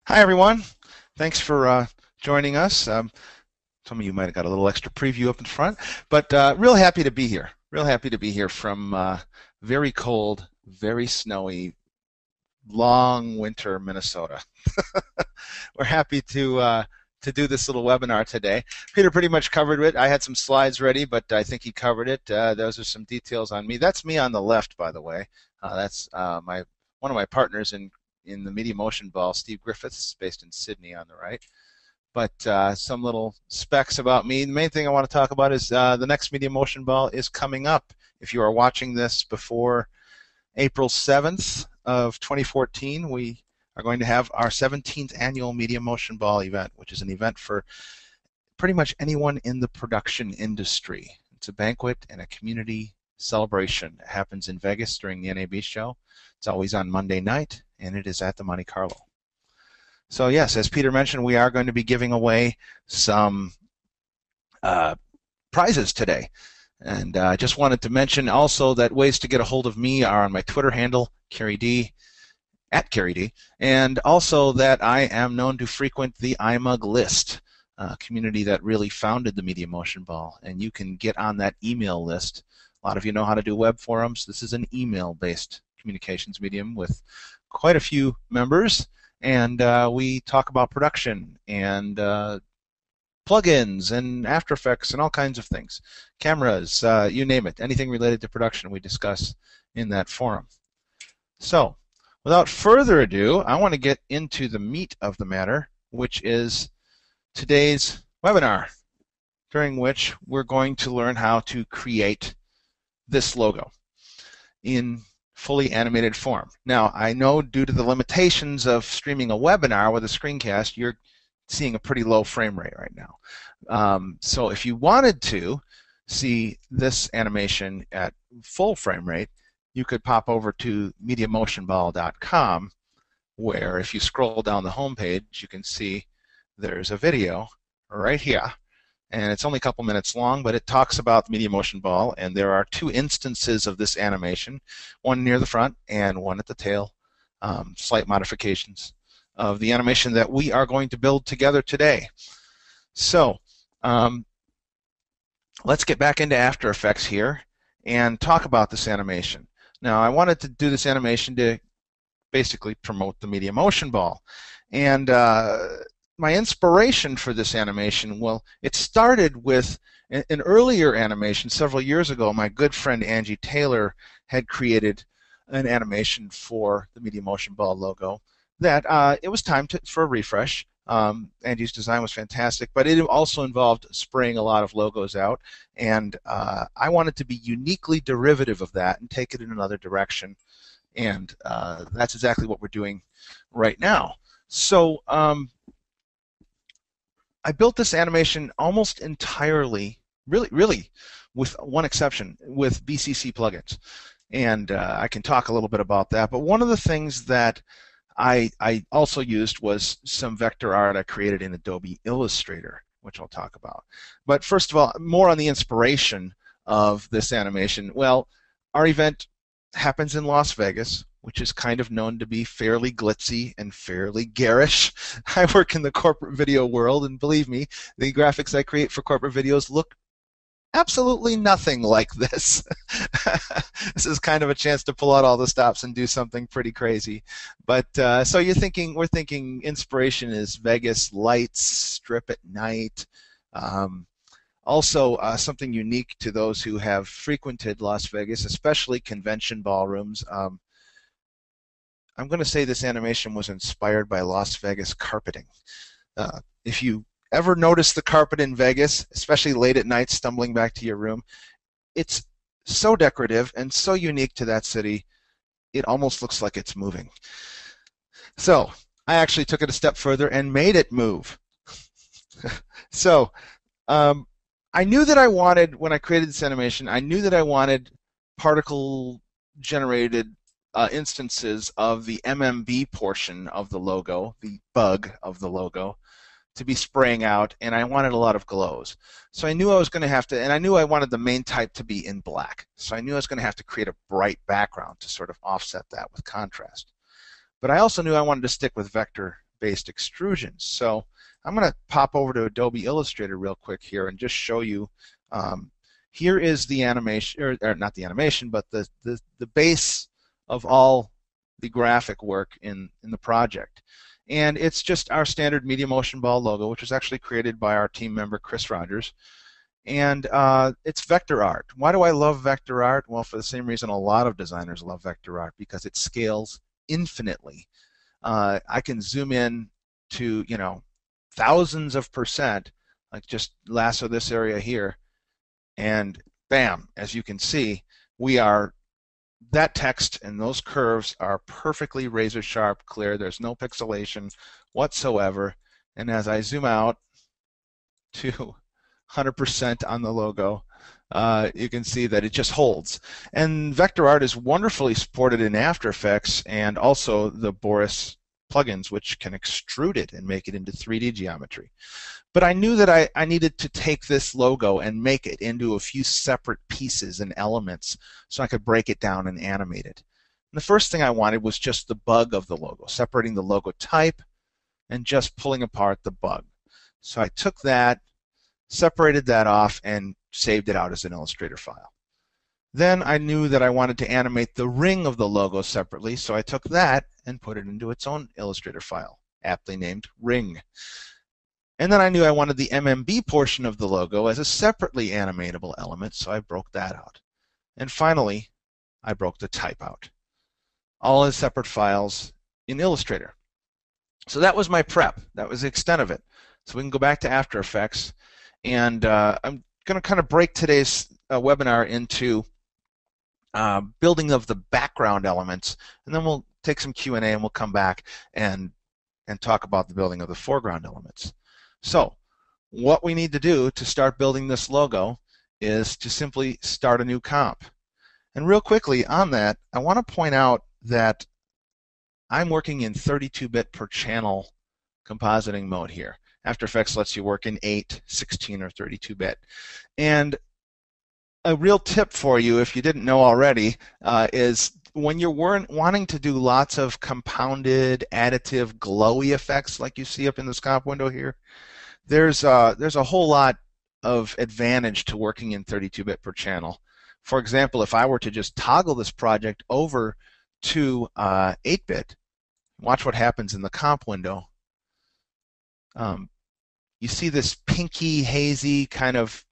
Hi, everyone. Thanks for joining us. Some of you might have got a little extra preview up in front, but real happy to be here. Real happy to be here from very cold, very snowy, long winter Minnesota. We're happy to do this little webinar today. Peter pretty much covered it. I had some slides ready, but I think he covered it. Those are some details on me. That's me on the left, by the way. That's one of my partners in the MediaMotion ball, Steve Griffiths, based in Sydney on the right. But some little specs about me. The main thing I want to talk about is the next MediaMotion ball is coming up. If you are watching this before April 7th of 2014, we are going to have our 17th annual MediaMotion Ball event, which is an event for pretty much anyone in the production industry. It's a banquet and a community celebration. It happens in Vegas during the NAB show. It's always on Monday night, and it is at the Monte Carlo. So yes, as Peter mentioned, we are going to be giving away some prizes today. And I just wanted to mention also that ways to get a hold of me are on my Twitter handle, Carey D, at Carey D, and also that I am known to frequent the IMUG list, a community that really founded the MediaMotion Ball, and you can get on that email list. A lot of you know how to do web forums. This is an email-based communications medium with quite a few members, and we talk about production and plugins and After Effects and all kinds of things. Cameras, you name it. Anything related to production we discuss in that forum. So, without further ado, I want to get into the meat of the matter, which is today's webinar, during which we're going to learn how to create this logo in fully animated form. Now, I know due to the limitations of streaming a webinar with a screencast, you're seeing a pretty low frame rate right now. So if you wanted to see this animation at full frame rate, you could pop over to MediaMotionBall.com, where if you scroll down the home page, you can see there's a video right here. And it's only a couple minutes long, but it talks about the MediaMotion Ball, and there are two instances of this animation, one near the front and one at the tail, slight modifications of the animation that we are going to build together today. So let's get back into After Effects here and talk about this animation. Now, I wanted to do this animation to basically promote the MediaMotion Ball. And my inspiration for this animation, well, it started with an earlier animation several years ago. My good friend Angie Taylor had created an animation for the MediaMotion Ball logo that it was time for a refresh. Angie's design was fantastic, but it also involved spraying a lot of logos out, and I wanted to be uniquely derivative of that and take it in another direction, and that's exactly what we're doing right now. So I built this animation almost entirely, really, with one exception, with BCC plugins, and I can talk a little bit about that. But one of the things that I also used was some vector art I created in Adobe Illustrator, which I'll talk about. But first of all, more on the inspiration of this animation. Well, our event happens in Las Vegas, which is kind of known to be fairly glitzy and fairly garish. I work in the corporate video world, and believe me, the graphics I create for corporate videos look absolutely nothing like this. This is kind of a chance to pull out all the stops and do something pretty crazy. But so we're thinking inspiration is Vegas lights, strip at night. Also, something unique to those who have frequented Las Vegas, especially convention ballrooms. I'm going to say this animation was inspired by Las Vegas carpeting. If you ever notice the carpet in Vegas, especially late at night stumbling back to your room, it's so decorative and so unique to that city, it almost looks like it's moving. So I actually took it a step further and made it move. So I knew that I wanted, when I created this animation, I knew that I wanted particle-generated instances of the MMB portion of the logo, the bug of the logo, to be spraying out, and I wanted a lot of glows. So I knew I was going to have to, and I knew I wanted the main type to be in black. So I knew I was going to have to create a bright background to sort of offset that with contrast. But I also knew I wanted to stick with vector based extrusions. So I'm going to pop over to Adobe Illustrator real quick here and just show you. Here is the animation, or not the animation, but the base of all the graphic work in the project. And it's just our standard MediaMotion ball logo, which was actually created by our team member Chris Rogers. And it's vector art. Why do I love vector art? Well, for the same reason a lot of designers love vector art, because it scales infinitely. I can zoom in to, you know, thousands of %, like just lasso this area here, and bam, as you can see, that text and those curves are perfectly razor sharp, clear. There's no pixelation whatsoever. And as I zoom out to 100% on the logo, you can see that it just holds. And vector art is wonderfully supported in After Effects and also the Boris plugins, which can extrude it and make it into 3D geometry. But I knew that I needed to take this logo and make it into a few separate pieces and elements so I could break it down and animate it. And the first thing I wanted was just the bug of the logo, separating the logo type and just pulling apart the bug. So I took that, separated that off, and saved it out as an Illustrator file. Then I knew that I wanted to animate the ring of the logo separately, so I took that and put it into its own Illustrator file, aptly named ring. And then I knew I wanted the MMB portion of the logo as a separately animatable element, so I broke that out. And finally, I broke the type out, all as separate files in Illustrator. So that was my prep. That was the extent of it. So we can go back to After Effects, and I'm going to kind of break today's webinar into building of the background elements, and then we'll take some Q&A and we'll come back and talk about the building of the foreground elements. So what we need to do to start building this logo is to simply start a new comp. And real quickly on that, I want to point out that I'm working in 32-bit per channel compositing mode here. After Effects lets you work in 8, 16, or 32-bit. And a real tip for you, if you didn't know already, is when you're wanting to do lots of compounded, additive, glowy effects like you see up in this comp window here, there's a whole lot of advantage to working in 32-bit per channel. For example, if I were to just toggle this project over to 8-bit, watch what happens in the comp window. You see this pinky, hazy, kind of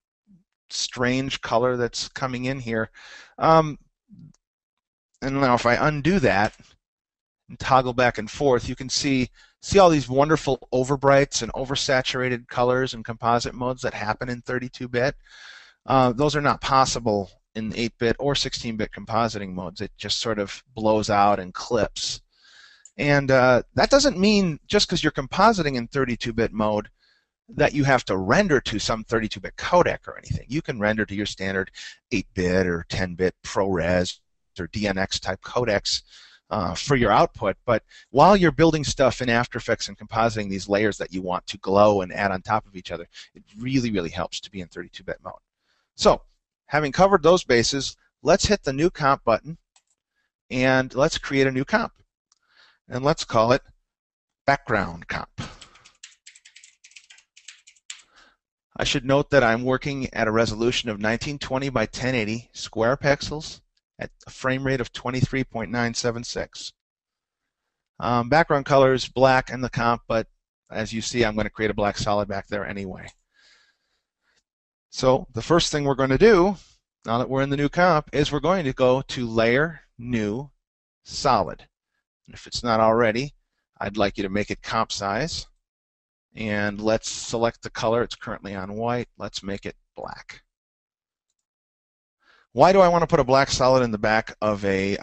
strange color that's coming in here. And now if I undo that and toggle back and forth, you can see all these wonderful overbrights and oversaturated colors and composite modes that happen in 32-bit. Those are not possible in 8-bit or 16-bit compositing modes. It just sort of blows out and clips. And that doesn't mean just because you're compositing in 32-bit mode that you have to render to some 32-bit codec or anything. You can render to your standard 8-bit or 10-bit ProRes or DNX type codecs for your output, but while you're building stuff in After Effects and compositing these layers that you want to glow and add on top of each other, it really, really helps to be in 32-bit mode. So, having covered those bases, let's hit the New Comp button and let's create a new comp. And let's call it Background Comp. I should note that I'm working at a resolution of 1920 by 1080 square pixels at a frame rate of 23.976. Background color is black in the comp, but as you see, I'm going to create a black solid back there anyway. So the first thing we're going to do, now that we're in the new comp, is we're going to go to Layer, New, Solid. And if it's not already, I'd like you to make it comp size. And let's select the color. It's currently on white. Let's make it black. Why do I want to put a black solid in the back of a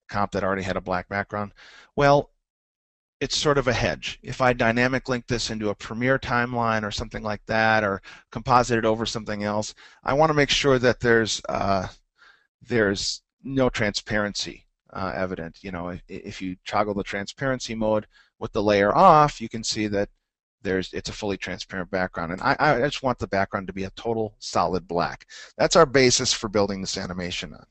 comp that already had a black background? Well, it's sort of a hedge. If I dynamic link this into a Premiere timeline or something like that, or composite it over something else, I want to make sure that there's no transparency evident. You know, if you toggle the transparency mode with the layer off, you can see that it's a fully transparent background, and I just want the background to be a total solid black. That's our basis for building this animation on.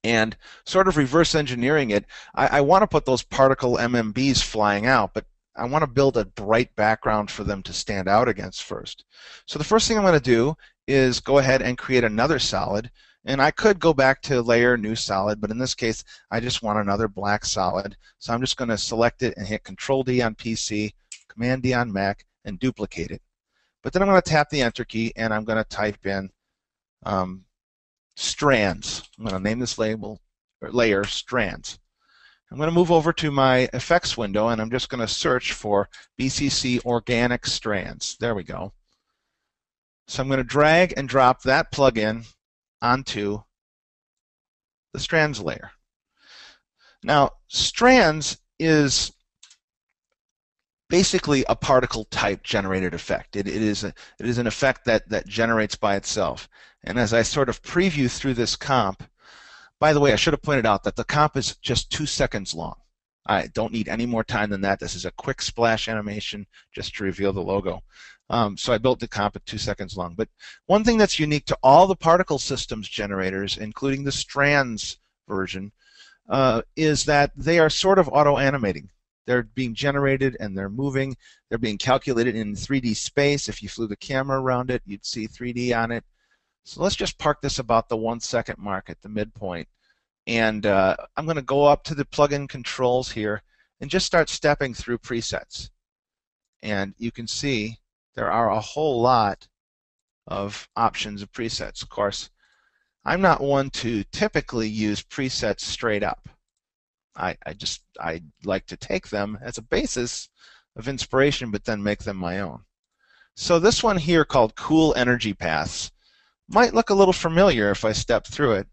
And sort of reverse engineering it, I want to put those particle MMBs flying out, but I want to build a bright background for them to stand out against first. So the first thing I'm going to do is go ahead and create another solid. And I could go back to Layer, New Solid, but in this case, I just want another black solid. So I'm just going to select it and hit Control-D on PC, Command-D on Mac, and duplicate it. But then I'm going to tap the Enter key, and I'm going to type in Strands. I'm going to name this layer Strands. I'm going to move over to my effects window, and I'm just going to search for BCC Organic Strands. There we go. So I'm going to drag and drop that plugin onto the Strands layer. Now, Strands is basically a particle type generated effect. It is an effect that generates by itself. And as I sort of preview through this comp, by the way, I should have pointed out that the comp is just 2 seconds long. I don't need any more time than that. This is a quick splash animation just to reveal the logo. So I built the comp at 2 seconds long. But one thing that's unique to all the particle systems generators, including the Strands version, is that they are sort of auto-animating. They're being generated and they're moving. They're being calculated in 3D space. If you flew the camera around it, you'd see 3D on it. So let's just park this about the 1 second mark at the midpoint. And I'm going to go up to the plugin controls here and just start stepping through presets. And you can see there are a whole lot of options of presets. Of course, I'm not one to typically use presets straight up. I like to take them as a basis of inspiration, but then make them my own. So this one here called Cool Energy Paths might look a little familiar if I step through it.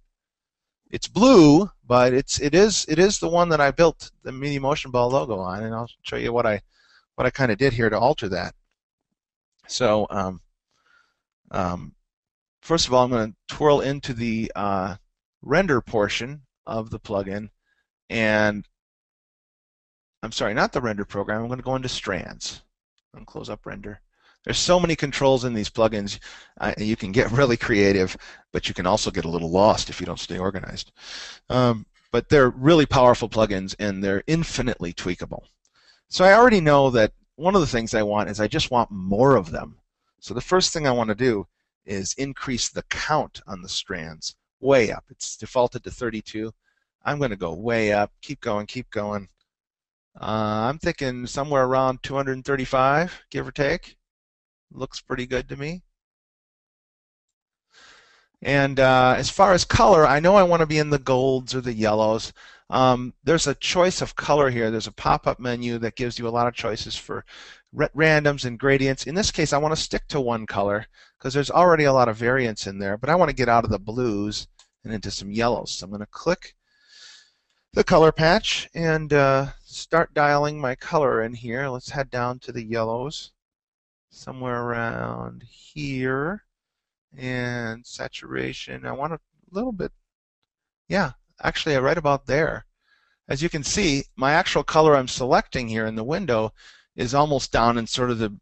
It's blue, but it is the one that I built the MediaMotion ball logo on, and I'll show you what I kind of did here to alter that. So first of all, I'm going to twirl into the render portion of the plugin, and I'm sorry, not the render program. I'm going to go into Strands and close up render. There's so many controls in these plugins. You can get really creative, but you can also get a little lost if you don't stay organized. But they're really powerful plugins, and they're infinitely tweakable. So I already know that one of the things I want is I just want more of them. So the first thing I want to do is increase the count on the strands way up. It's defaulted to 32. I'm going to go way up. Keep going, keep going. I'm thinking somewhere around 235, give or take. Looks pretty good to me. And as far as color, I know I want to be in the golds or the yellows. There's a choice of color here. There's a pop-up menu that gives you a lot of choices for randoms and gradients. In this case, I want to stick to one color because there's already a lot of variance in there, but I want to get out of the blues and into some yellows. So I'm going to click the color patch and start dialing my color in here. Let's head down to the yellows, somewhere around here, and saturation. I want a little bit, yeah, actually right about there. As you can see, my actual color I'm selecting here in the window is almost down in sort of the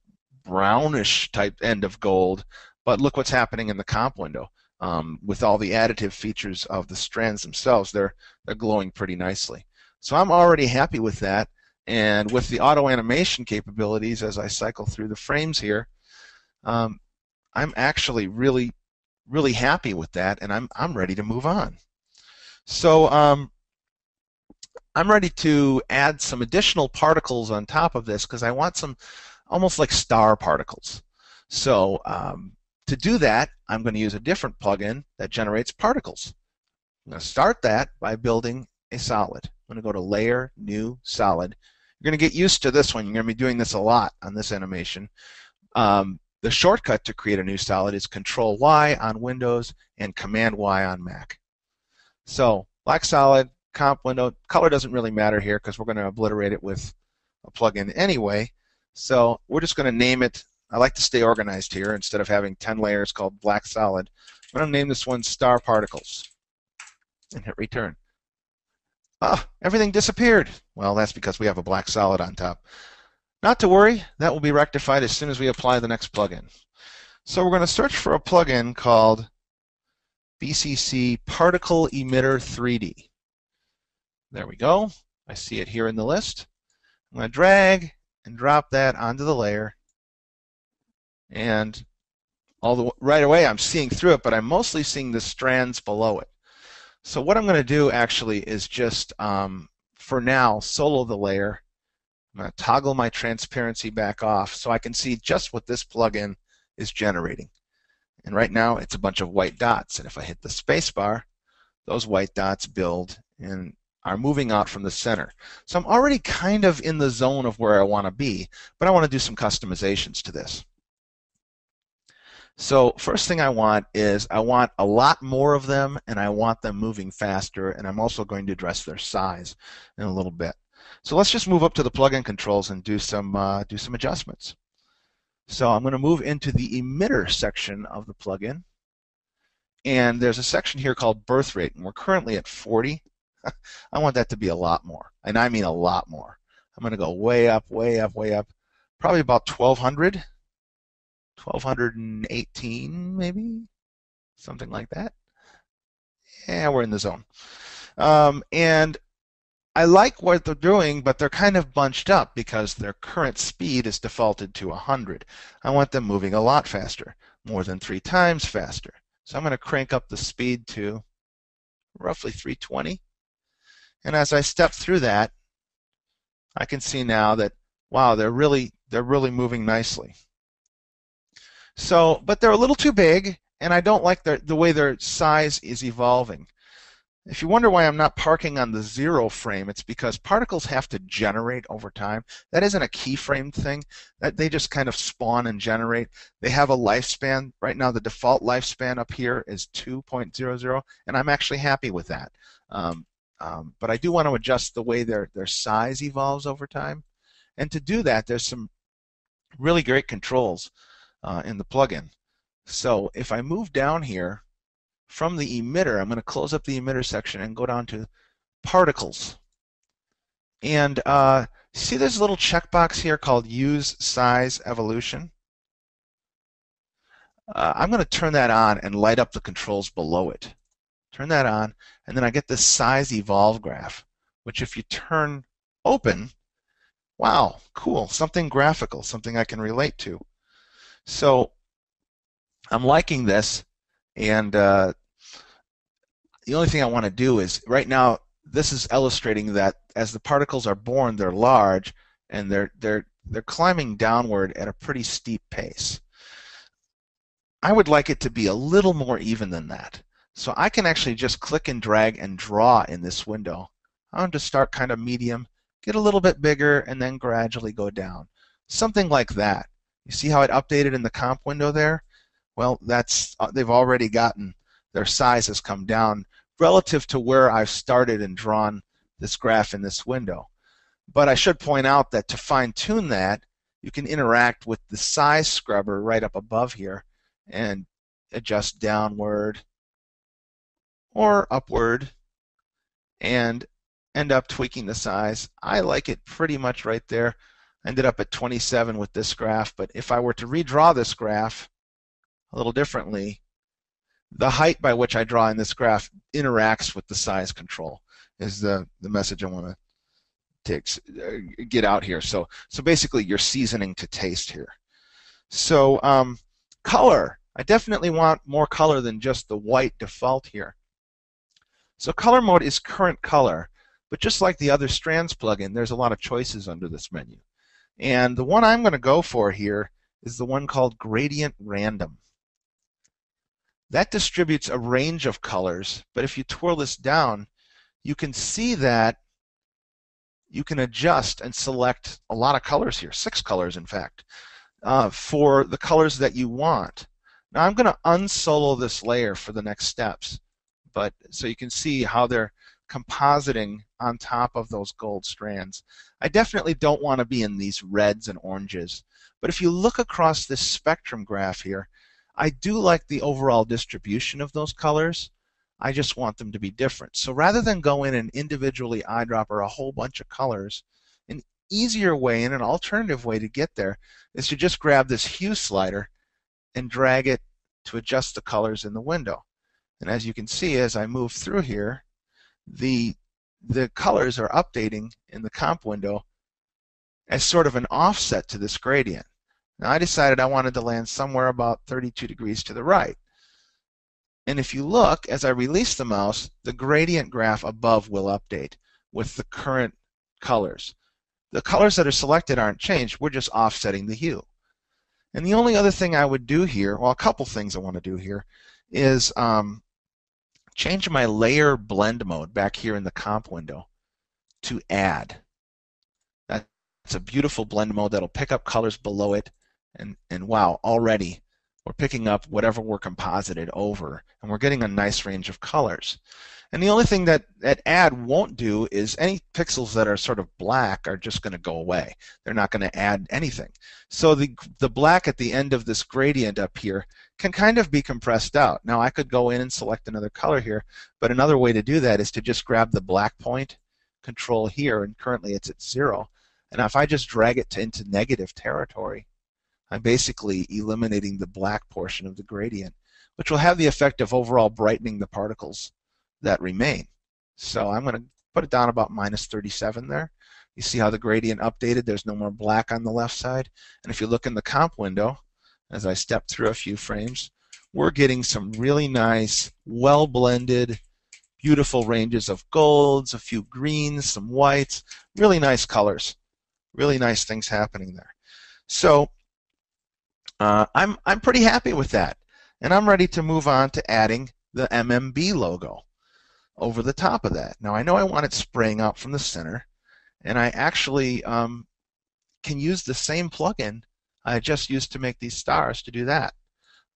brownish type end of gold, but look what's happening in the comp window. With all the additive features of the strands themselves, they're glowing pretty nicely. So I'm already happy with that, and with the auto animation capabilities as I cycle through the frames here, I'm actually really happy with that, and I'm ready to move on. So I'm ready to add some additional particles on top of this because I want some almost like star particles. So to do that, I'm going to use a different plugin that generates particles. I'm going to start that by building a solid. I'm going to go to Layer, New, Solid. You're going to get used to this one. You're going to be doing this a lot on this animation. The shortcut to create a new solid is Control-Y on Windows and Command-Y on Mac. So black solid, comp window. Color doesn't really matter here because we're going to obliterate it with a plugin anyway. So we're just going to name it. I like to stay organized here instead of having 10 layers called black solid. I'm going to name this one Star Particles and hit return. Ah, everything disappeared. Well, that's because we have a black solid on top. Not to worry, that will be rectified as soon as we apply the next plugin. So we're going to search for a plugin called BCC Particle Emitter 3D. There we go. I see it here in the list. I'm going to drag and drop that onto the layer. And right away I'm seeing through it, but I'm mostly seeing the strands below it. So what I'm going to do actually is just, for now, solo the layer. I'm going to toggle my transparency back off so I can see just what this plugin is generating. And right now it's a bunch of white dots, and if I hit the space bar, those white dots build and are moving out from the center. So I'm already kind of in the zone of where I want to be, but I want to do some customizations to this. So first thing I want is I want a lot more of them, and I want them moving faster, and I'm also going to address their size in a little bit. So let's just move up to the plugin controls and do some adjustments. So I'm going to move into the emitter section of the plugin, and there's a section here called birth rate, and we're currently at 40. I want that to be a lot more, and I mean a lot more. I'm going to go way up, way up, way up, probably about 1200, 1218 maybe, something like that. Yeah, we're in the zone. And I like what they're doing, but they're kind of bunched up because their current speed is defaulted to 100. I want them moving a lot faster, more than 3 times faster. So I'm going to crank up the speed to roughly 320. And as I step through that, I can see now that, wow, they're really moving nicely. So, but they're a little too big, and I don't like the way their size is evolving. If you wonder why I'm not parking on the 0 frame, it's because particles have to generate over time. That isn't a keyframe thing. That they just kind of spawn and generate. They have a lifespan. Right now, the default lifespan up here is 2.00, and I'm actually happy with that. But I do want to adjust the way their size evolves over time. And to do that, there's some really great controls in the plugin. So if I move down here, from the emitter, I'm going to close up the emitter section and go down to particles. And see this little checkbox here called Use Size Evolution? I'm going to turn that on and light up the controls below it. Turn that on, and then I get this size evolve graph, which if you turn open, wow, cool, something graphical, something I can relate to. So I'm liking this, and the only thing I want to do is, right now, this is illustrating that as the particles are born, they're large, and they're climbing downward at a pretty steep pace. I would like it to be a little more even than that. So I can actually just click and drag and draw in this window. I'm going to start kind of medium, get a little bit bigger, and then gradually go down. Something like that. You see how it updated in the comp window there? Well, that's they've already gotten, their size has come down relative to where I've started and drawn this graph in this window. But I should point out that to fine-tune that, you can interact with the size scrubber right up above here and adjust downward or upward and end up tweaking the size. I like it pretty much right there. I ended up at 27 with this graph, but if I were to redraw this graph a little differently, the height by which I draw in this graph interacts with the size control, is the message I want to get out here. So basically you're seasoning to taste here. So color, I definitely want more color than just the white default here. So color mode is current color, but just like the other Strands plugin, there's a lot of choices under this menu. And the one I'm going to go for here is the one called Gradient Random. That distributes a range of colors, but if you twirl this down, you can see that you can adjust and select a lot of colors here, 6 colors in fact, for the colors that you want. Now I'm going to unsolo this layer for the next steps, but so you can see how they're compositing on top of those gold strands. I definitely don't want to be in these reds and oranges, but if you look across this spectrum graph here, I do like the overall distribution of those colors. I just want them to be different. So rather than go in and individually eyedropper a whole bunch of colors, an easier way and an alternative way to get there is to just grab this hue slider and drag it to adjust the colors in the window. And as you can see, as I move through here, the colors are updating in the comp window as sort of an offset to this gradient. Now I decided I wanted to land somewhere about 32 degrees to the right. And if you look, as I release the mouse, the gradient graph above will update with the current colors. The colors that are selected aren't changed, we're just offsetting the hue. And the only other thing I would do here, well, a couple things I want to do here, is change my layer blend mode back here in the comp window to add. That's a beautiful blend mode that'll pick up colors below it, and wow, already we're picking up whatever we're composited over, and we're getting a nice range of colors. And the only thing that add won't do is any pixels that are sort of black are just going to go away. They're not going to add anything. So the black at the end of this gradient up here can kind of be compressed out. Now I could go in and select another color here, but another way to do that is to just grab the black point, control here, and currently it's at 0. And if I just drag it into negative territory, I'm basically eliminating the black portion of the gradient, which will have the effect of overall brightening the particles that remain. So I'm going to put it down about -37 there. You see how the gradient updated? There's no more black on the left side. And if you look in the comp window, as I step through a few frames, we're getting some really nice, well-blended, beautiful ranges of golds, a few greens, some whites, really nice colors, really nice things happening there. So I'm pretty happy with that, and I'm ready to move on to adding the MMB logo over the top of that. Now I know I want it spraying out from the center, and I actually can use the same plugin I just used to make these stars to do that.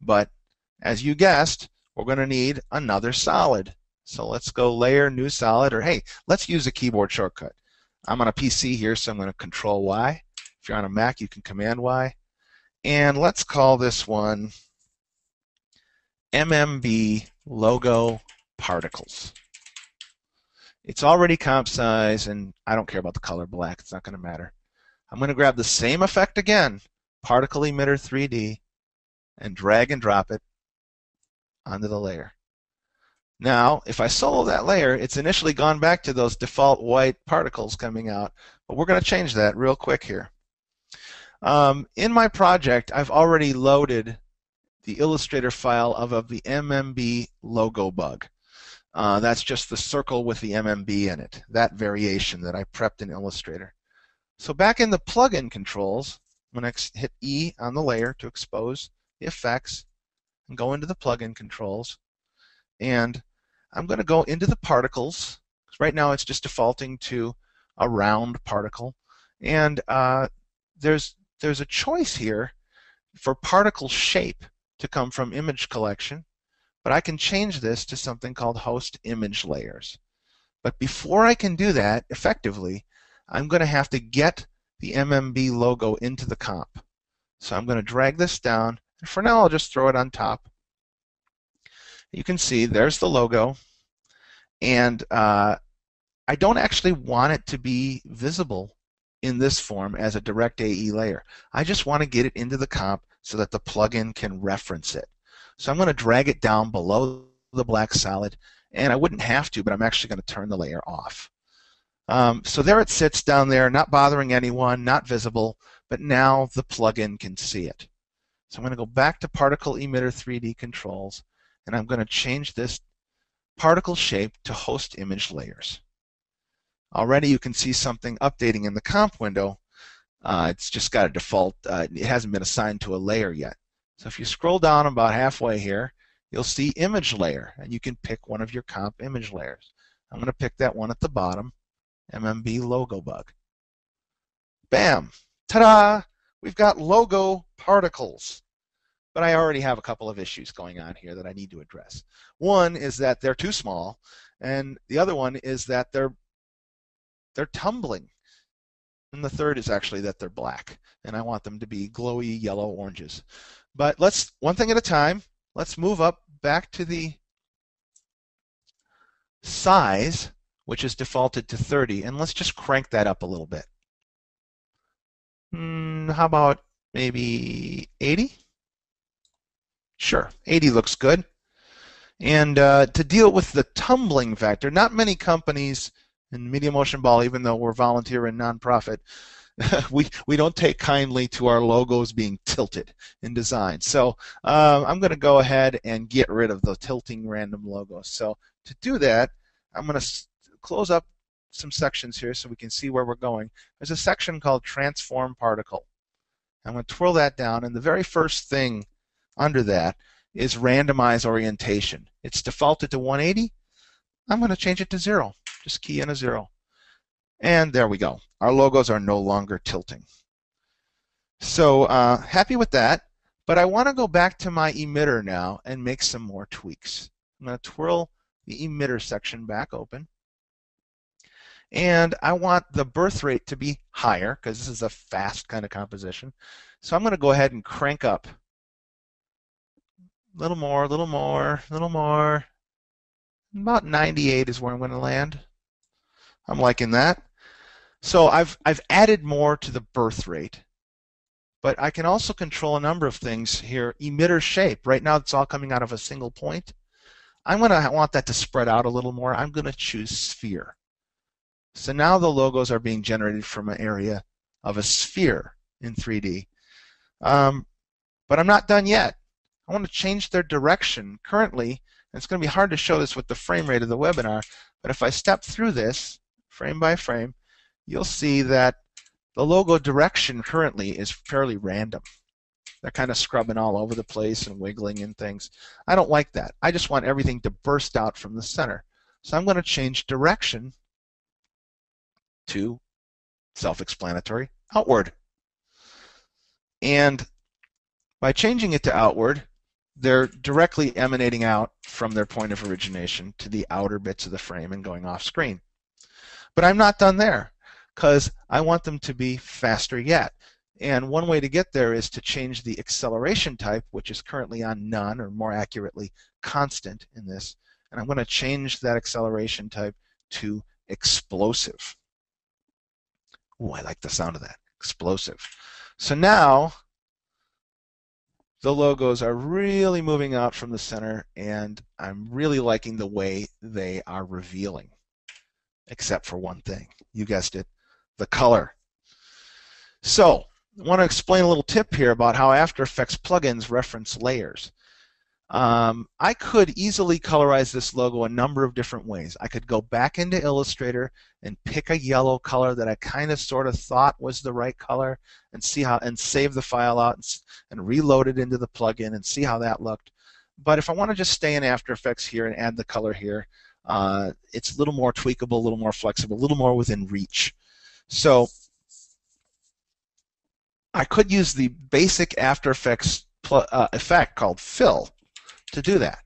But as you guessed, we're going to need another solid. So let's go Layer, New Solid, or hey, let's use a keyboard shortcut. I'm on a PC here, so I'm going to Control Y. If you're on a Mac, you can Command Y. And let's call this one MMB Logo Particles. It's already comp size, and I don't care about the color black. It's not going to matter. I'm going to grab the same effect again, Particle Emitter 3D, and drag and drop it onto the layer. Now, if I solo that layer, it's initially gone back to those default white particles coming out, but we're going to change that real quick here. In my project, I've already loaded the Illustrator file of the MMB logo bug. That's just the circle with the MMB in it, that variation that I prepped in Illustrator. So back in the plugin controls, I'm going to hit E on the layer to expose the effects and go into the plugin controls. And I'm going to go into the particles. Right now it's just defaulting to a round particle. And there's a choice here for particle shape to come from image collection, but I can change this to something called host image layers. But before I can do that effectively, I'm going to have to get the MMB logo into the comp. So I'm going to drag this down, and for now I'll just throw it on top. You can see there's the logo, and I don't actually want it to be visible in this form as a direct AE layer. I just want to get it into the comp so that the plugin can reference it. So I'm going to drag it down below the black solid, and I wouldn't have to, but I'm actually going to turn the layer off. So there it sits down there, not bothering anyone, not visible, but now the plugin can see it. So I'm going to go back to Particle Emitter 3D controls, and I'm going to change this particle shape to host image layers. Already you can see something updating in the comp window. It's just got a default, it hasn't been assigned to a layer yet. So if you scroll down about halfway here, you'll see image layer, and you can pick one of your comp image layers. I'm going to pick that one at the bottom, MMB logo bug. Bam! Ta-da! We've got logo particles. But I already have a couple of issues going on here that I need to address. One is that they're too small, and the other one is that they're tumbling. And the third is actually that they're black, and I want them to be glowy yellow oranges. But let's, one thing at a time, let's move up back to the size, which is defaulted to 30, and let's just crank that up a little bit. How about maybe 80? Sure, 80 looks good. And to deal with the tumbling factor, not many companies in MediaMotion Ball, even though we're volunteer and nonprofit, we don't take kindly to our logos being tilted in design. So I'm going to go ahead and get rid of the tilting random logos. So to do that, I'm going to close up some sections here so we can see where we're going. There's a section called Transform Particle. I'm going to twirl that down, and the very first thing under that is Randomize Orientation. It's defaulted to 180. I'm going to change it to 0. Just key in a 0. And there we go. Our logos are no longer tilting. So happy with that, but I want to go back to my emitter now and make some more tweaks. I'm going to twirl the emitter section back open. And I want the birth rate to be higher because this is a fast kind of composition. So I'm going to go ahead and crank up. A little more, a little more, a little more. About 98 is where I'm going to land. I'm liking that. So I've added more to the birth rate, but I can also control a number of things here. Emitter shape. Right now it's all coming out of a single point. I'm going to want that to spread out a little more. I'm going to choose sphere. So now the logos are being generated from an area of a sphere in 3D. But I'm not done yet. I want to change their direction. Currently, and it's going to be hard to show this with the frame rate of the webinar, but if I step through this frame by frame, you'll see that the logo direction currently is fairly random. They're kind of scrubbing all over the place and wiggling and things. I don't like that. I just want everything to burst out from the center. So I'm going to change direction to self-explanatory, outward. And by changing it to outward, they're directly emanating out from their point of origination to the outer bits of the frame and going off screen. But I'm not done there, because I want them to be faster yet. And one way to get there is to change the acceleration type, which is currently on none, or more accurately, constant in this. And I'm going to change that acceleration type to explosive. Ooh, I like the sound of that, explosive. So now the logos are really moving out from the center, and I'm really liking the way they are revealing, except for one thing. You guessed it, the color. So I want to explain a little tip here about how After Effects plugins reference layers. I could easily colorize this logo a number of different ways. I could go back into Illustrator and pick a yellow color that I kind of sort of thought was the right color and see how, and save the file out and reload it into the plugin and see how that looked. But if I want to just stay in After Effects here and add the color here, it's a little more tweakable, a little more flexible, a little more within reach. So I could use the basic After Effects effect called fill to do that.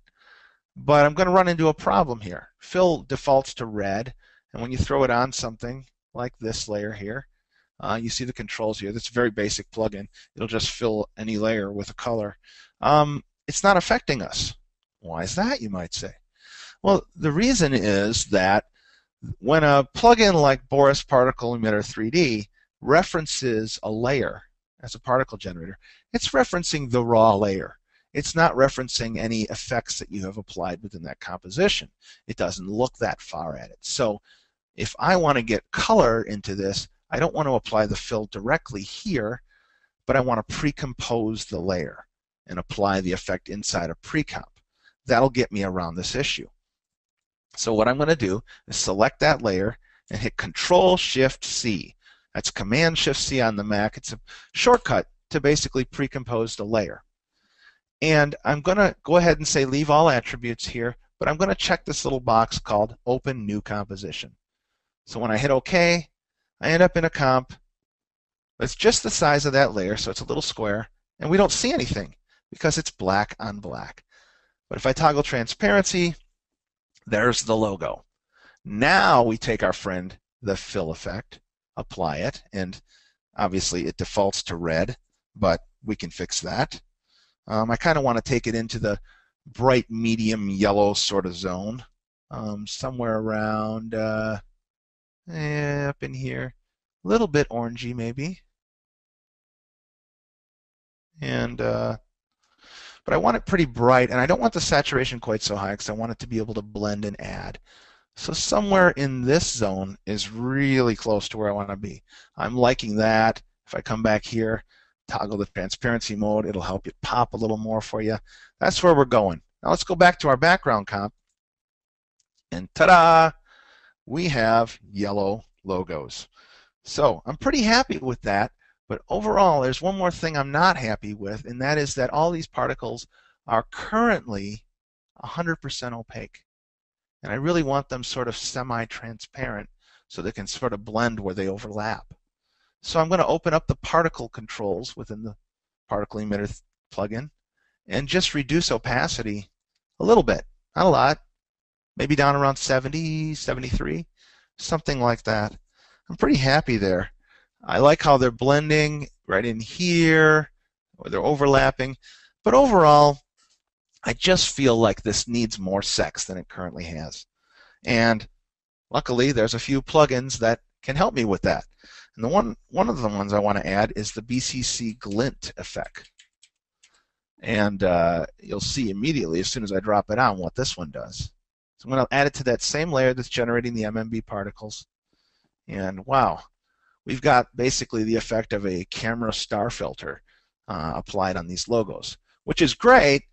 But I'm going to run into a problem here. Fill defaults to red, and when you throw it on something like this layer here, you see the controls here. That's a very basic plugin. It'll just fill any layer with a color. It's not affecting us. Why is that, you might say? Well, the reason is that when a plugin like Boris Particle Emitter 3D references a layer as a particle generator, it's referencing the raw layer. It's not referencing any effects that you have applied within that composition. It doesn't look that far at it. So if I want to get color into this, I don't want to apply the fill directly here, but I want to pre-compose the layer and apply the effect inside a pre-comp. That'll get me around this issue. So what I'm going to do is select that layer and hit Control-Shift-C. That's Command-Shift-C on the Mac. It's a shortcut to basically pre-compose the layer. And I'm going to go ahead and say leave all attributes here, but I'm going to check this little box called Open New Composition. So when I hit OK, I end up in a comp that's just the size of that layer, so it's a little square, and we don't see anything because it's black on black. But if I toggle transparency, there's the logo. Now we take our friend, the fill effect, apply it, and obviously it defaults to red, but we can fix that. I kind of want to take it into the bright medium yellow sort of zone, somewhere around up in here, a little bit orangey maybe. And but I want it pretty bright, and I don't want the saturation quite so high because I want it to be able to blend and add. So somewhere in this zone is really close to where I want to be. I'm liking that. If I come back here, toggle the transparency mode, it'll help it pop a little more for you. That's where we're going. Now let's go back to our background comp. And ta-da! We have yellow logos. So I'm pretty happy with that. But overall, there's one more thing I'm not happy with, and that is that all these particles are currently 100% opaque. And I really want them sort of semi-transparent so they can sort of blend where they overlap. So I'm going to open up the particle controls within the Particle Emitter plugin and just reduce opacity a little bit, not a lot, maybe down around 70, 73, something like that. I'm pretty happy there. I like how they're blending right in here, or they're overlapping, but overall, I just feel like this needs more sex than it currently has. And luckily, there's a few plugins that can help me with that. And the one of the ones I want to add is the BCC Glint effect. And you'll see immediately as soon as I drop it on what this one does. So I'm going to add it to that same layer that's generating the MMB particles. And wow, we've got basically the effect of a camera star filter applied on these logos, which is great.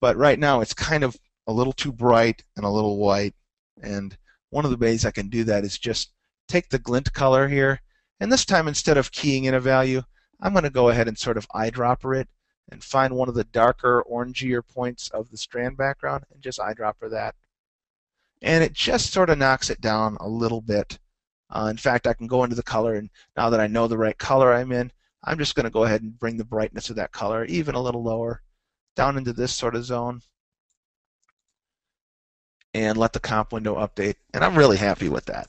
But right now it's kind of a little too bright and a little white. And one of the ways I can do that is just take the glint color here. And this time, instead of keying in a value, I'm going to go ahead and sort of eyedropper it and find one of the darker, orangier points of the strand background and just eyedropper that. And it just sort of knocks it down a little bit. In fact, I can go into the color, and now that I know the right color I'm in, I'm just going to go ahead and bring the brightness of that color even a little lower, down into this sort of zone, and let the comp window update. And I'm really happy with that.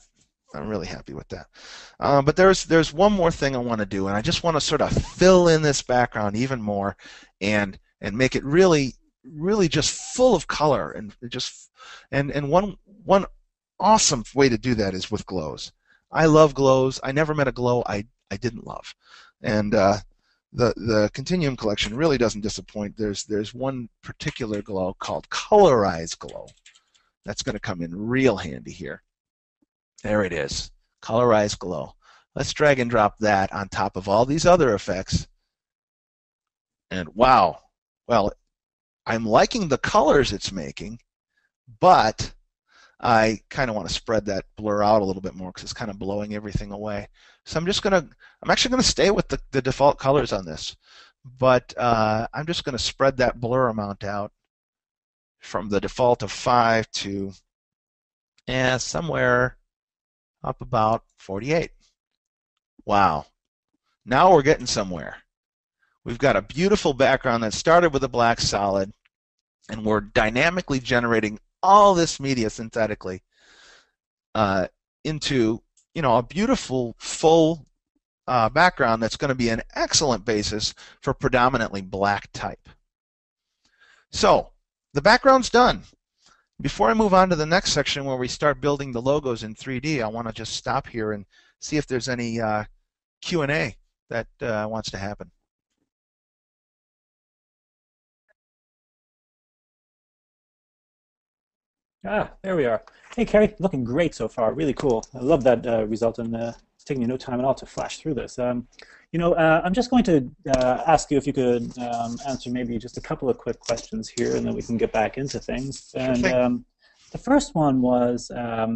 I'm really happy with that. But there's one more thing I want to do, and I just want to sort of fill in this background even more and make it really just full of color, and one awesome way to do that is with glows. I love glows. I never met a glow I didn't love. And the Continuum collection really doesn't disappoint. There's one particular glow called Colorize Glow. That's going to come in real handy here. There it is, Colorize Glow. Let's drag and drop that on top of all these other effects. And wow, well, I'm liking the colors it's making, but I kind of want to spread that blur out a little bit more because it's kind of blowing everything away. So I'm actually going to stay with the default colors on this, but I'm just going to spread that blur amount out from the default of 5 to somewhere up about 48. Wow. Now we're getting somewhere. We've got a beautiful background that started with a black solid, and we're dynamically generating all this media synthetically into a beautiful full background that's going to be an excellent basis for predominantly black type. So the background's done. Before I move on to the next section where we start building the logos in 3D, I want to just stop here and see if there's any Q&A that wants to happen. There we are. Hey, Carey, looking great so far. Really cool. I love that result, and it's taking you no time at all to flash through this. I'm just going to ask you if you could answer maybe just a couple of quick questions here, and then we can get back into things. And the first one was, I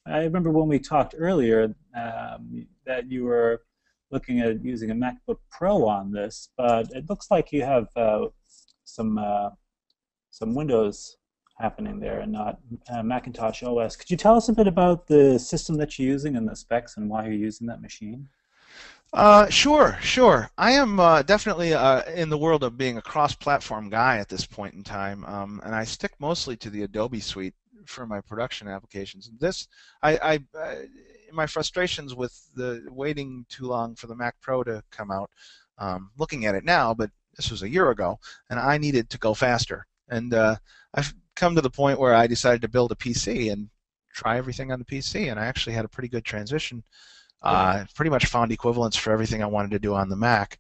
remember when we talked earlier that you were looking at using a MacBook Pro on this, but it looks like you have some Windows happening there and not Macintosh OS. Could you tell us a bit about the system that you're using and the specs and why you're using that machine? Sure. I am definitely in the world of being a cross-platform guy at this point in time, and I stick mostly to the Adobe suite for my production applications. In my frustrations with the waiting too long for the Mac Pro to come out, looking at it now, but this was a year ago, and I needed to go faster. And I've come to the point where I decided to build a PC and try everything on the PC, and I actually had a pretty good transition. Pretty much found equivalents for everything I wanted to do on the Mac.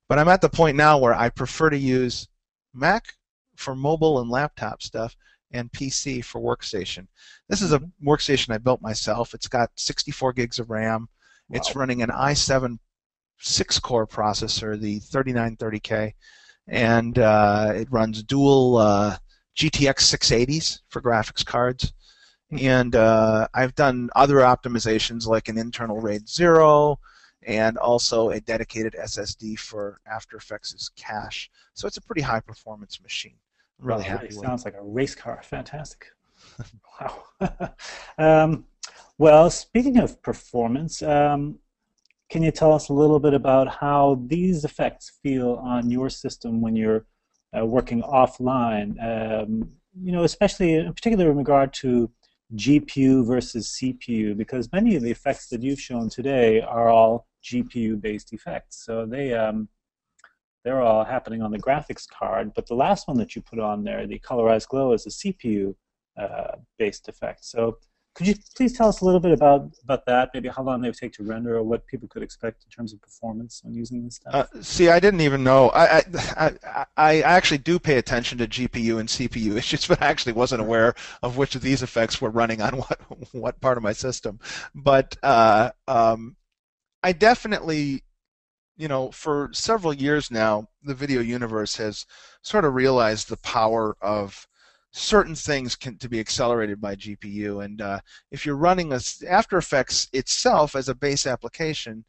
But I'm at the point now where I prefer to use Mac for mobile and laptop stuff and PC for workstation. This is a workstation I built myself. It's got 64 gigs of RAM. Wow. It's running an i7 6-core processor, the 3930K, and it runs dual GTX 680s for graphics cards. And I've done other optimizations like an internal RAID 0 and also a dedicated SSD for After Effects' cache. So it's a pretty high performance machine. I'm really happy with it. Sounds like a race car. Fantastic. Wow. Well, speaking of performance, can you tell us a little bit about how these effects feel on your system when you're working offline? You know, especially in particular in regard to GPU versus CPU, because many of the effects that you've shown today are all GPU-based effects. So they're all happening on the graphics card, but the last one that you put on there, the Colorize Glow, is a CPU-based effect. So could you please tell us a little bit about that, maybe how long they would take to render or what people could expect in terms of performance when using this stuff? See, I didn't even know. I actually do pay attention to GPU and CPU issues, but I actually wasn't aware of which of these effects were running on what part of my system. But I definitely, you know, for several years now, the video universe has sort of realized the power of certain things to be accelerated by GPU, and if you're running After Effects itself as a base application,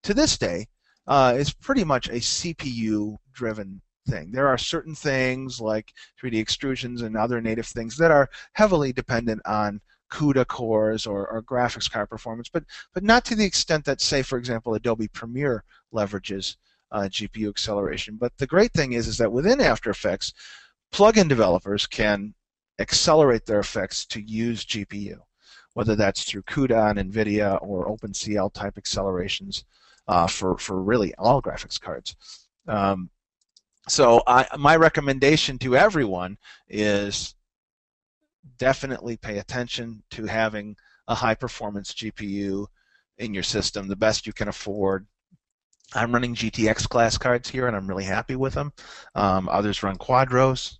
to this day, is pretty much a CPU-driven thing. There are certain things like 3D extrusions and other native things that are heavily dependent on CUDA cores or graphics card performance, but not to the extent that, say, for example, Adobe Premiere leverages GPU acceleration. But the great thing is that within After Effects, plugin developers can accelerate their effects to use GPU, whether that's through CUDA on NVIDIA or OpenCL type accelerations for really all graphics cards. So my recommendation to everyone is definitely pay attention to having a high performance GPU in your system, the best you can afford. I'm running GTX class cards here, and I'm really happy with them. Others run Quadros.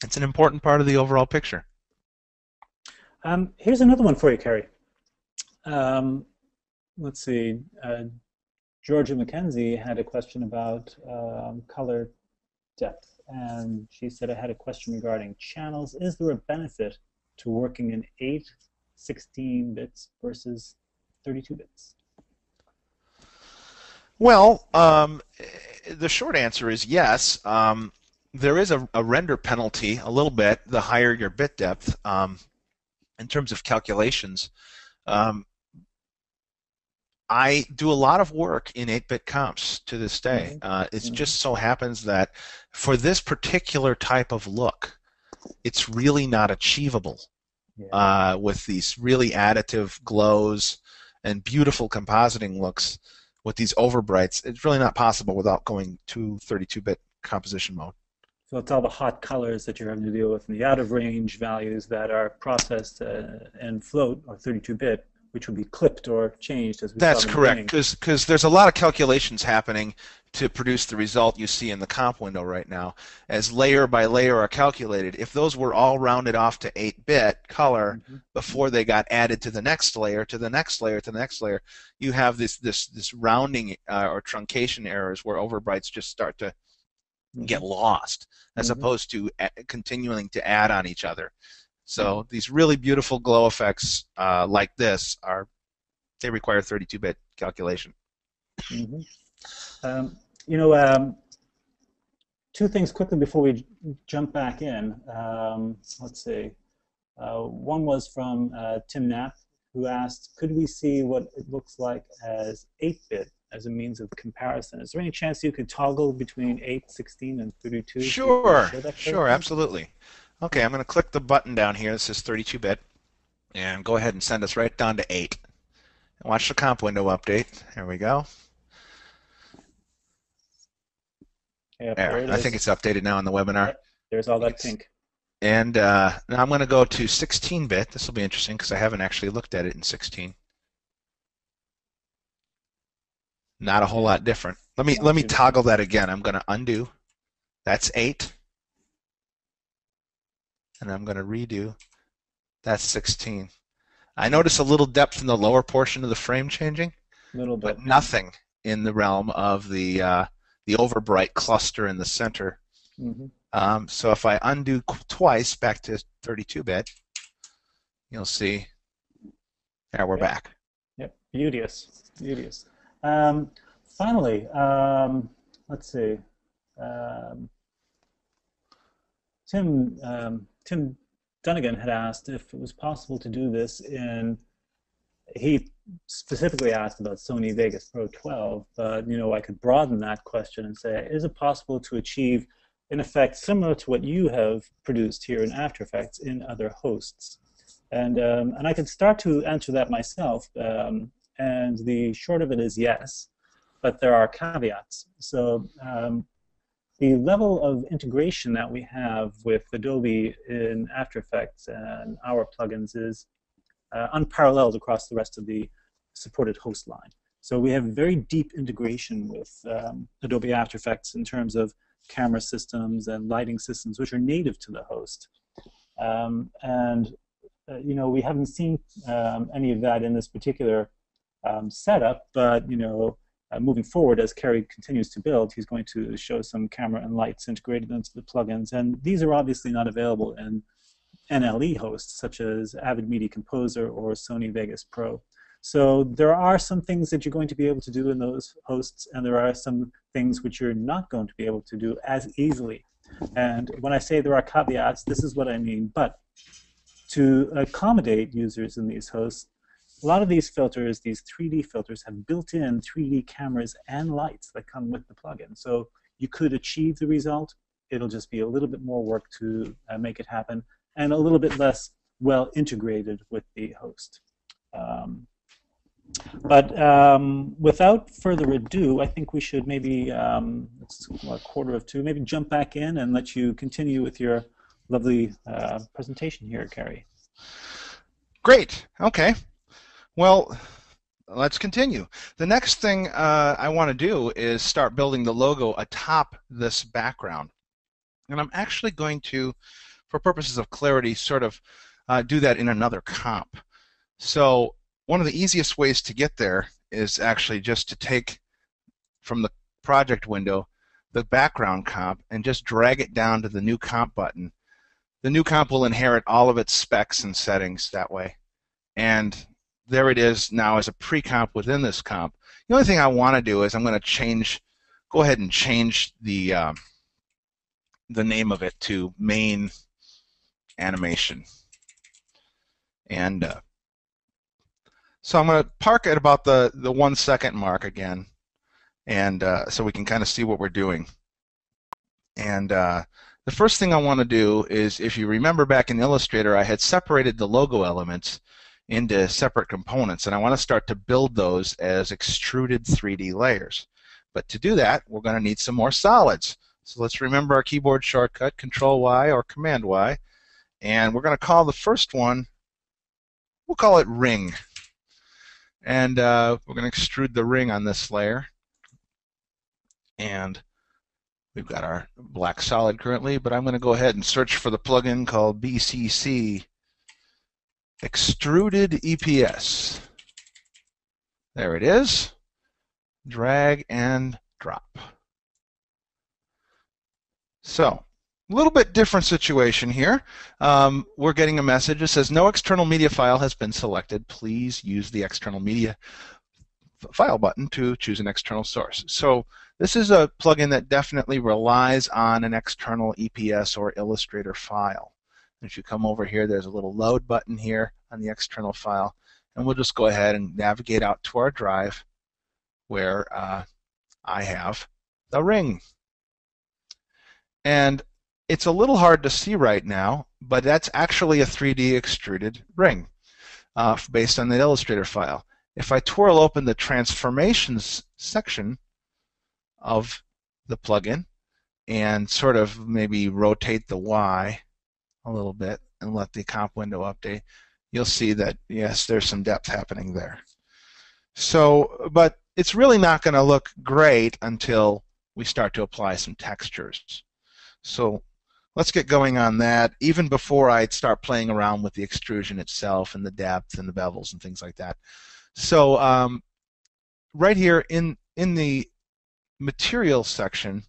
It's an important part of the overall picture. Here's another one for you, Carey. Let's see. Georgia McKenzie had a question about color depth, and she said, I had a question regarding channels. Is there a benefit to working in 8, 16 bits versus 32 bits? Well, the short answer is yes. There is a render penalty a little bit the higher your bit depth in terms of calculations. I do a lot of work in 8-bit comps to this day. It just so happens that for this particular type of look, it's really not achievable with these really additive glows and beautiful compositing looks with these overbrights. It's really not possible without going to 32-bit composition mode. So it's all the hot colors that you're having to deal with and the out-of-range values that are processed and float, or 32-bit, which would be clipped or changed as we That's saw in the correct, because there's a lot of calculations happening to produce the result you see in the comp window right now. As layer by layer are calculated, if those were all rounded off to 8-bit color before they got added to the next layer, to the next layer, to the next layer, you have this rounding or truncation errors where overbrights just start to get lost, as opposed to continuing to add on each other. So these really beautiful glow effects like this they require 32-bit calculation. You know, two things quickly before we jump back in. Let's see. One was from Tim Knapp, who asked, could we see what it looks like as 8-bit as a means of comparison? Is there any chance you could toggle between 8, 16, and 32? Sure, sure, absolutely. Okay, I'm going to click the button down here that says 32-bit, and go ahead and send us right down to 8. And watch the comp window update. There we go. Yep, there, I think it's updated now in the webinar. Yep, there's all that pink. And now I'm going to go to 16-bit. This will be interesting because I haven't actually looked at it in 16. Not a whole lot different. Let me toggle that again. I'm going to undo. That's 8. and I'm going to redo. That's 16. I notice a little depth in the lower portion of the frame changing, A little bit. but nothing in the realm of the overbright cluster in the center. Mm-hmm. So if I undo twice back to 32-bit, you'll see there we're back. Yep, beauteous, beauteous. Finally, let's see. Tim Dunnigan had asked if it was possible to do this in. He specifically asked about Sony Vegas Pro 12, but I could broaden that question and say, is it possible to achieve an effect similar to what you have produced here in After Effects in other hosts? And I could start to answer that myself, and the short of it is yes, but there are caveats. So the level of integration that we have with Adobe in After Effects and our plugins is unparalleled across the rest of the supported host line. So we have very deep integration with Adobe After Effects in terms of camera systems and lighting systems, which are native to the host. We haven't seen any of that in this particular setup, but moving forward, as Carey continues to build, he's going to show some camera and lights integrated into the plugins, and these are obviously not available in NLE hosts such as Avid Media Composer or Sony Vegas Pro. So there are some things that you're going to be able to do in those hosts, and there are some things which you're not going to be able to do as easily. And when I say there are caveats, this is what I mean. But to accommodate users in these hosts, a lot of these filters, these 3D filters, have built-in 3D cameras and lights that come with the plugin. So you could achieve the result. It'll just be a little bit more work to make it happen, and a little bit less well integrated with the host. But without further ado, I think we should maybe, it's a quarter of two, maybe jump back in and let you continue with your lovely presentation here, Carey. Great. Okay. Well, let's continue. The next thing I want to do is start building the logo atop this background. And I'm actually going to, for purposes of clarity, sort of do that in another comp. So one of the easiest ways to get there is actually just to take from the project window the background comp and just drag it down to the new comp button. The new comp will inherit all of its specs and settings that way. And there it is now as a pre-comp within this comp. The only thing I want to do is I'm going to go ahead and change the name of it to main animation. And so I'm going to park at about the 1 second mark again, and so we can kind of see what we're doing. And the first thing I want to do is, if you remember back in Illustrator, I had separated the logo elements into separate components, and I want to start to build those as extruded 3D layers. But to do that, we're going to need some more solids. So let's remember our keyboard shortcut, Control-Y or Command-Y, and we're going to call the first one, we'll call it ring. And we're going to extrude the ring on this layer. And we've got our black solid currently, but I'm going to go ahead and search for the plugin called BCC Extruded EPS. There it is. Drag and drop. So, a little bit different situation here. We're getting a message that says no external media file has been selected. Please use the external media file button to choose an external source. So this is a plugin that definitely relies on an external EPS or Illustrator file. If you come over here, there's a little load button here on the external file, and we'll just go ahead and navigate out to our drive where I have the ring. And it's a little hard to see right now, but that's actually a 3D extruded ring based on the Illustrator file. If I twirl open the transformations section of the plugin and sort of maybe rotate the Y a little bit and let the comp window update, you'll see that, yes, there's some depth happening there. So, but it's really not going to look great until we start to apply some textures. So let's get going on that even before I start playing around with the extrusion itself and the depth and the bevels and things like that. So right here in the material section,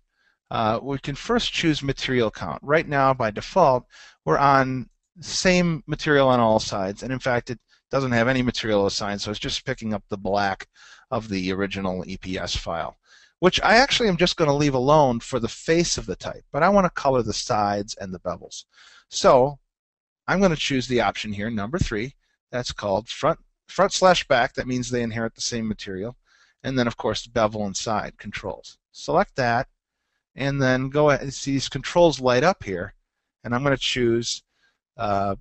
we can first choose material count. Right now, by default, we're on same material on all sides, and in fact, it doesn't have any material assigned, so it's just picking up the black of the original EPS file, which I actually am just going to leave alone for the face of the type, but I want to color the sides and the bevels. So I'm going to choose the option here, number 3, that's called front/back. That means they inherit the same material. And then, of course, bevel and side controls. Select that, and then go ahead and see these controls light up here. And I'm going to choose well,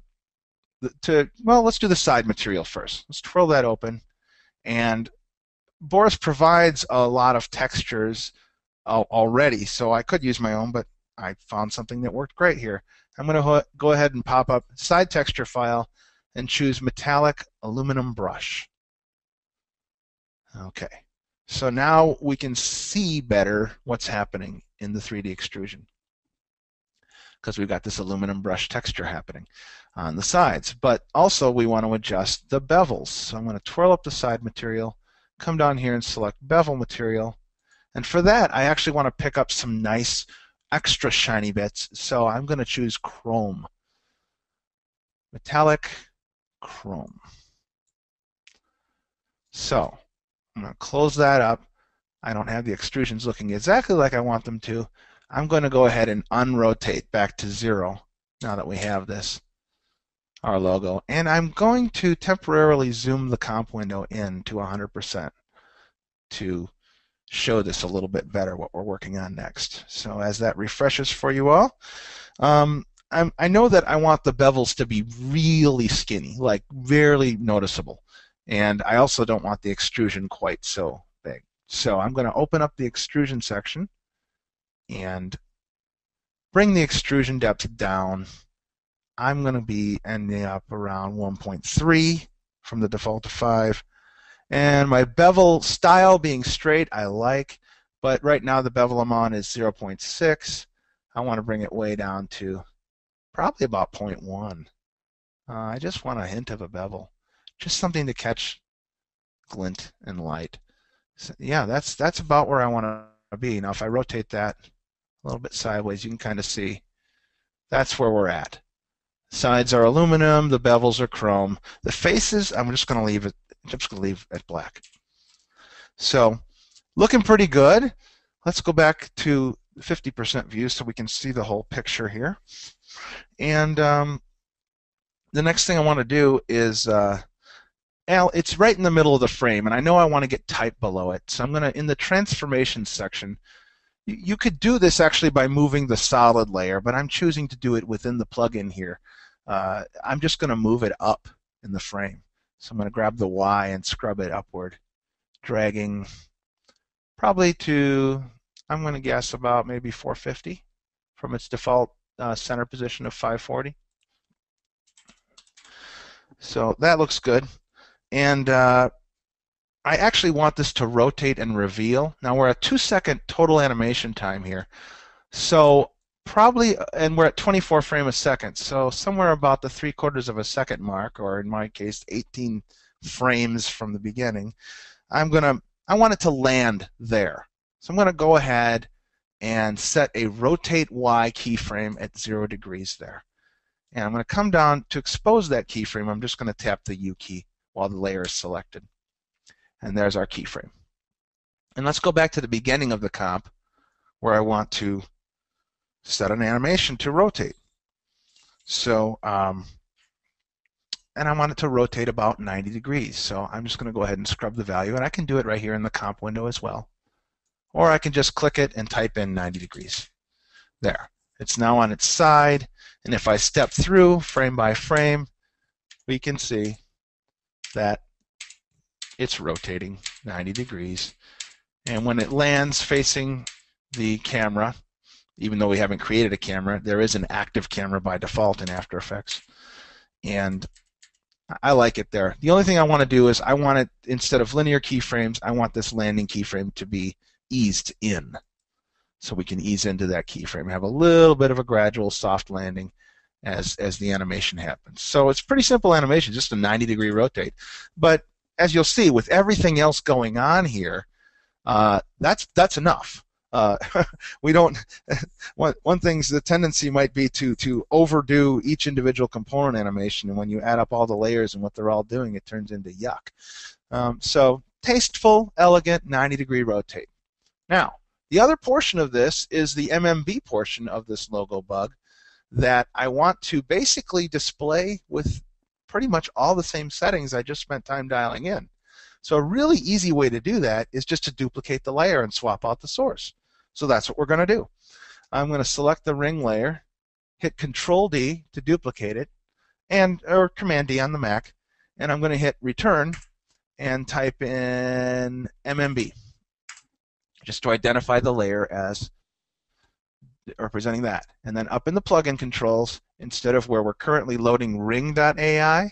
let's do the side material first. Let's twirl that open. And Boris provides a lot of textures already, so I could use my own, but I found something that worked great here. I'm going to go ahead and pop up side texture file and choose metallic aluminum brush. Okay, so now we can see better what's happening in the 3D extrusion because we've got this aluminum brush texture happening on the sides. But also we want to adjust the bevels. So I'm going to twirl up the side material, come down here and select bevel material. And for that, I actually want to pick up some nice extra shiny bits. So I'm going to choose chrome. Metallic chrome. So I'm going to close that up. I don't have the extrusions looking exactly like I want them to. I'm going to go ahead and unrotate back to 0 now that we have this, our logo. And I'm going to temporarily zoom the comp window in to 100% to show this a little bit better, what we're working on next. So as that refreshes for you all, I know that I want the bevels to be really skinny, like very noticeable. And I also don't want the extrusion quite so big. So I'm going to open up the extrusion section and bring the extrusion depth down. I'm going to be ending up around 1.3 from the default to 5. And my bevel style being straight, I like, but right now the bevel I'm on is 0.6. I want to bring it way down to probably about 0.1. I just want a hint of a bevel, just something to catch glint and light. So, yeah, that's about where I want to be. Now, if I rotate that a little bit sideways, you can kind of see that's where we're at. Sides are aluminum, the bevels are chrome. The faces, I'm just going to leave it black. So, looking pretty good. Let's go back to 50% view so we can see the whole picture here. And the next thing I want to do is, it's right in the middle of the frame, and I know I want to get type below it. So I'm going to, in the transformation section, you could do this actually by moving the solid layer, but I'm choosing to do it within the plugin here. I'm just going to move it up in the frame. So I'm going to grab the Y and scrub it upward, dragging probably to, I'm going to guess about maybe 450 from its default center position of 540. So that looks good. And I actually want this to rotate and reveal. Now we're at 2-second total animation time here. So probably, and we're at 24 frames a second. So somewhere about the 3/4 of a second mark, or in my case, 18 frames from the beginning, I want it to land there. So I'm going to go ahead and set a rotate Y keyframe at 0 degrees there. And I'm going to come down to expose that keyframe. I'm just going to tap the U key while the layer is selected. And there's our keyframe. And let's go back to the beginning of the comp where I want to set an animation to rotate. So, and I want it to rotate about 90 degrees. So I'm just going to go ahead and scrub the value, and I can do it right here in the comp window as well. Or I can just click it and type in 90 degrees. There. It's now on its side, and if I step through frame by frame, we can see that it's rotating 90 degrees. And when it lands facing the camera, even though we haven't created a camera, there is an active camera by default in After Effects. And I like it there. The only thing I want to do is I want it, instead of linear keyframes, I want this landing keyframe to be eased in. so we can ease into that keyframe and have a little bit of a gradual soft landing as the animation happens. So it's pretty simple animation, just a 90-degree rotate. But as you'll see, with everything else going on here, that's enough. We don't. One thing's the tendency might be to overdo each individual component animation, and when you add up all the layers and what they're all doing, it turns into yuck. So tasteful, elegant, 90-degree rotate. Now, the other portion of this is the MMB portion of this logo bug that I want to basically display with pretty much all the same settings I just spent time dialing in. So a really easy way to do that is just to duplicate the layer and swap out the source. So that's what we're going to do. I'm going to select the ring layer, hit Control-D to duplicate it, or Command-D on the Mac, and I'm going to hit Return and type in MMB, just to identify the layer as representing that. And then up in the plugin controls, instead of where we're currently loading ring.ai,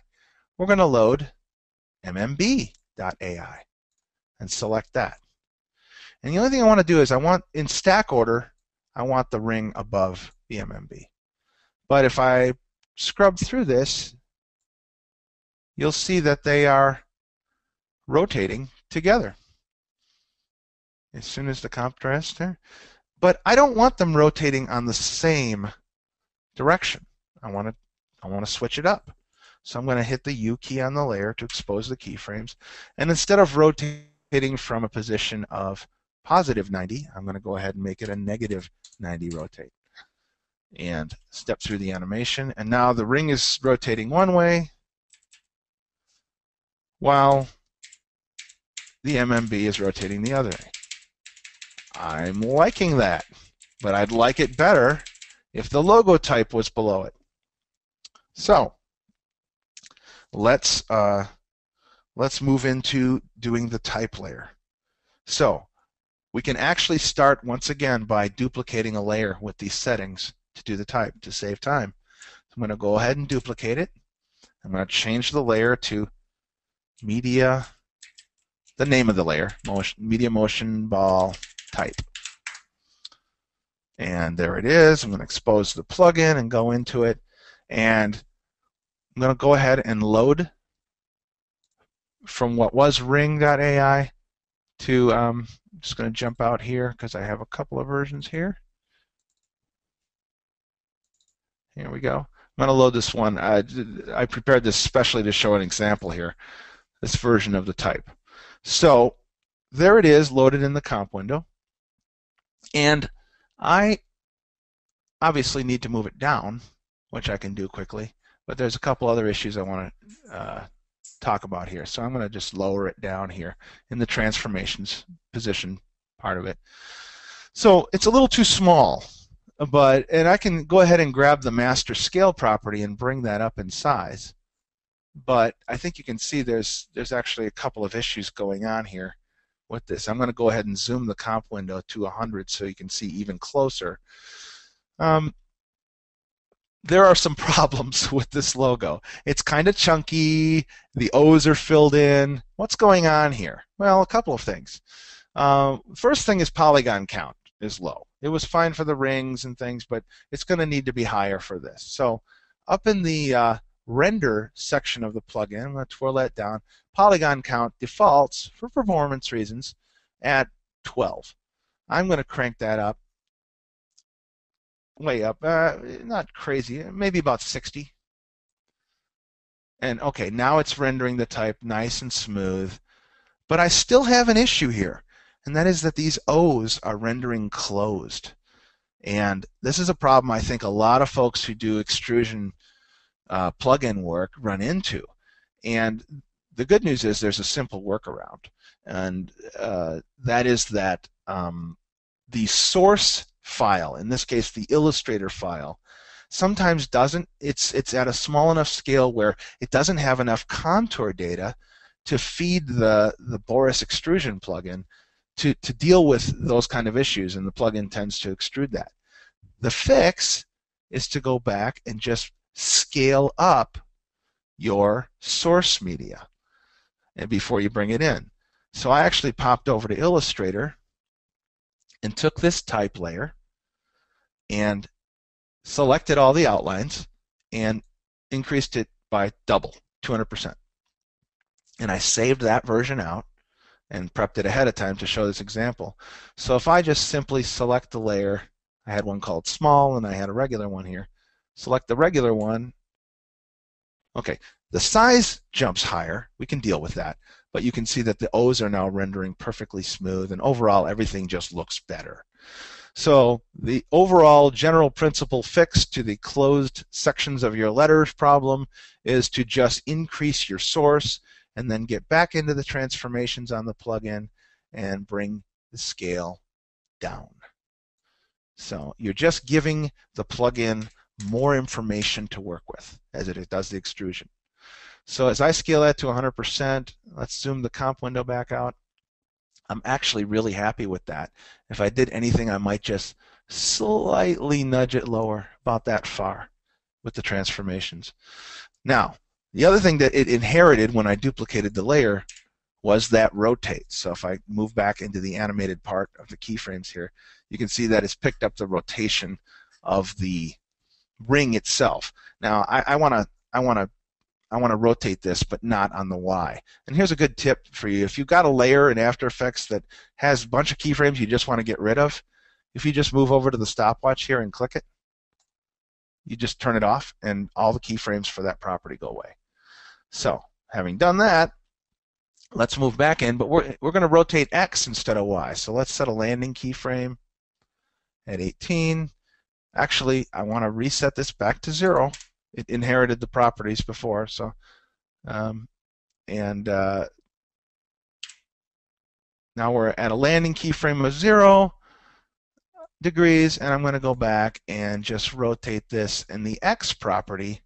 we're going to load MMB.ai and select that. And the only thing I want to do is in stack order, I want the ring above the MMB. But if I scrub through this, you'll see that they are rotating together as soon as the contrast there. But I don't want them rotating on the same direction. I want to switch it up. So I'm going to hit the U key on the layer to expose the keyframes. And instead of rotating from a position of positive 90, I'm going to go ahead and make it a negative 90 rotate. And step through the animation. And now the ring is rotating one way, while the MMB is rotating the other way. I'm liking that, but I'd like it better if the logo type was below it. So let's move into doing the type layer. So we can actually start once again by duplicating a layer with these settings to do the type, to save time. So I'm going to go ahead and duplicate it. I'm going to change the layer to media, the name of the layer, MediaMotion ball type. And there it is. I'm going to expose the plugin and go into it. And I'm going to go ahead and load from what was ring.ai to, I'm just going to jump out here because I have a couple of versions here. Here we go. I'm going to load this one. I prepared this specially to show an example here, this version of the type. So there it is, loaded in the comp window. And I obviously need to move it down, which I can do quickly, but there's a couple other issues I want to talk about here. So I'm going to just lower it down here in the transformations position part of it. So it's a little too small, and I can go ahead and grab the master scale property and bring that up in size. But I think you can see there's actually a couple of issues going on here with this. I'm going to go ahead and zoom the comp window to 100 so you can see even closer. There are some problems with this logo. It's kind of chunky. The O's are filled in. What's going on here? Well, a couple of things. First thing is polygon count is low. It was fine for the rings and things, but it's going to need to be higher for this. So up in the render section of the plugin, I'm going to twirl that down. Polygon count defaults, for performance reasons, at 12. I'm going to crank that up, way up, not crazy, maybe about 60. And okay, now it's rendering the type nice and smooth, but I still have an issue here, and that is that these O's are rendering closed. And this is a problem I think a lot of folks who do extrusion plugin work run into. And the good news is there's a simple workaround, and that is that the source file, in this case the Illustrator file, sometimes doesn't, it's at a small enough scale where it doesn't have enough contour data to feed the Boris extrusion plugin to deal with those kind of issues, and the plugin tends to extrude that. The fix is to go back and just scale up your source media before you bring it in. So I actually popped over to Illustrator, and took this type layer and selected all the outlines and increased it by double, 200%. And I saved that version out and prepped it ahead of time to show this example. So if I just simply select the layer, I had one called small and I had a regular one here. Select the regular one. Okay, the size jumps higher. We can deal with that. But you can see that the O's are now rendering perfectly smooth, and overall everything just looks better. So the overall general principle fix to the closed sections of your letters problem is to just increase your source and then get back into the transformations on the plugin and bring the scale down. So you're just giving the plugin more information to work with as it does the extrusion. So as I scale that to 100%, let's zoom the comp window back out. I'm actually really happy with that. If I did anything, I might just slightly nudge it lower, about that far, with the transformations. Now, the other thing that it inherited when I duplicated the layer was that rotate. So if I move back into the animated part of the keyframes here, you can see that it's picked up the rotation of the ring itself. Now, I want to rotate this, but not on the Y. And here's a good tip for you. If you've got a layer in After Effects that has a bunch of keyframes you just want to get rid of, if you just move over to the stopwatch here and click it, you just turn it off, and all the keyframes for that property go away. So, having done that, let's move back in, but we're going to rotate X instead of Y. So let's set a landing keyframe at 18. Actually, I want to reset this back to 0. It inherited the properties before, so now we're at a landing keyframe of 0 degrees, and I'm going to go back and just rotate this in the X property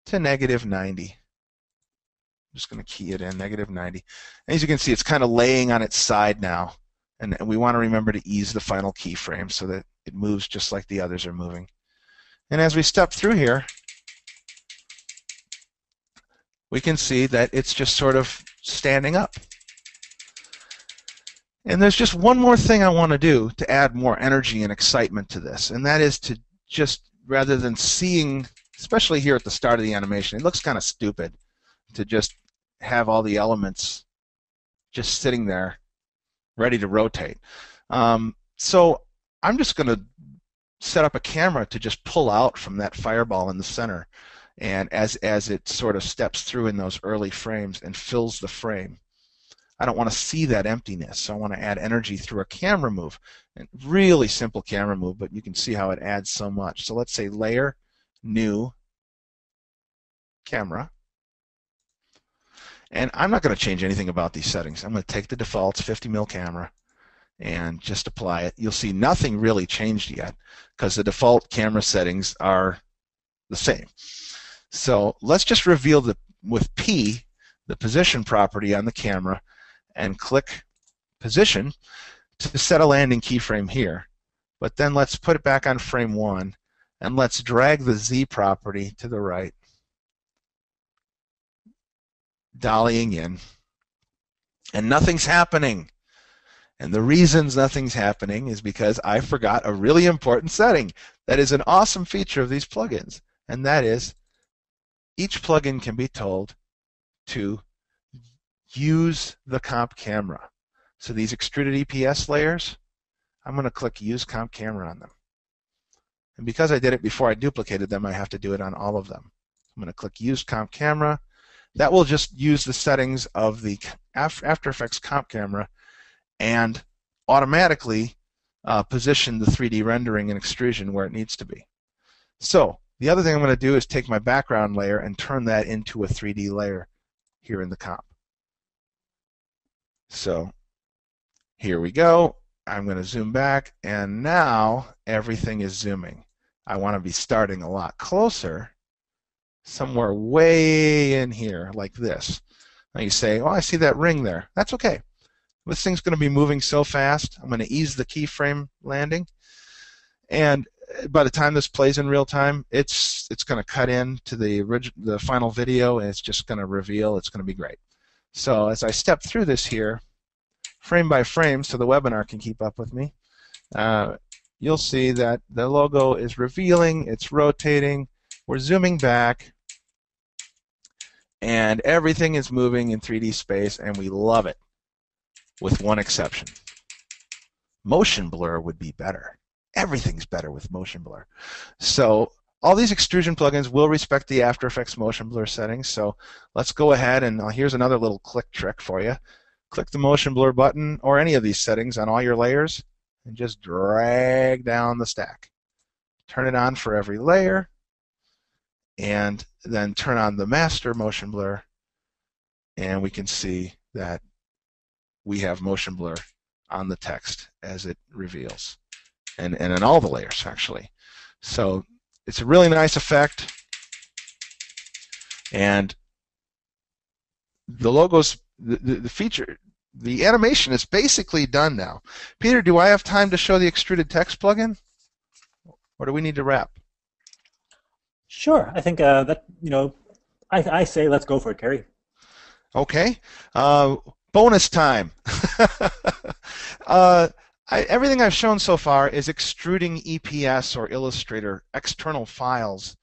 to -90. I'm just going to key it in, -90. And as you can see, it's kind of laying on its side now, and we want to remember to ease the final keyframe so that it moves just like the others are moving. And as we step through here, we can see that it's just sort of standing up. And there's just one more thing I want to do to add more energy and excitement to this, and that is to just, rather than seeing, especially here at the start of the animation, it looks kind of stupid to just have all the elements just sitting there ready to rotate. So I'm just going to set up a camera to just pull out from that fireball in the center, and as it sort of steps through in those early frames and fills the frame. I don't want to see that emptiness, so I want to add energy through a camera move. And really simple camera move, but you can see how it adds so much. So let's say Layer, New, Camera. And I'm not going to change anything about these settings. I'm going to take the defaults, 50mm camera, and just apply it. You'll see nothing really changed yet because the default camera settings are the same. So let's just reveal with P the position property on the camera and click Position to set a landing keyframe here. But then let's put it back on frame 1 and let's drag the Z property to the right, dollying in, and nothing's happening. And the reasons nothing's happening is because I forgot a really important setting that is an awesome feature of these plugins, and that is each plugin can be told to use the comp camera. So these extruded EPS layers, I'm going to click Use Comp Camera on them. And because I did it before I duplicated them, I have to do it on all of them. I'm going to click Use Comp Camera. That will just use the settings of the After Effects comp camera and automatically position the 3D rendering and extrusion where it needs to be. So the other thing I'm going to do is take my background layer and turn that into a 3D layer here in the comp. So here we go. I'm going to zoom back, and now everything is zooming. I want to be starting a lot closer, somewhere way in here, like this. Now you say, oh, I see that ring there. That's okay. This thing's going to be moving so fast, I'm going to ease the keyframe landing, and by the time this plays in real time, it's going to cut in to the final video, and it's just going to reveal. It's going to be great. So as I step through this here, frame by frame, so the webinar can keep up with me, you'll see that the logo is revealing, it's rotating, we're zooming back, and everything is moving in 3D space, and we love it, with one exception. Motion blur would be better. Everything's better with motion blur. So all these extrusion plugins will respect the After Effects motion blur settings. So let's go ahead and here's another little click trick for you. Click the motion blur button or any of these settings on all your layers and just drag down the stack. Turn it on for every layer and then turn on the master motion blur, and we can see that we have motion blur on the text as it reveals, and in all the layers actually. So it's a really nice effect, and the logos, the feature, the animation is basically done now. Peter, do I have time to show the extruded text plugin, or do we need to wrap? Sure. I think that, I say let's go for it, Carey. Okay. Bonus time. Everything I've shown so far is extruding EPS or Illustrator external files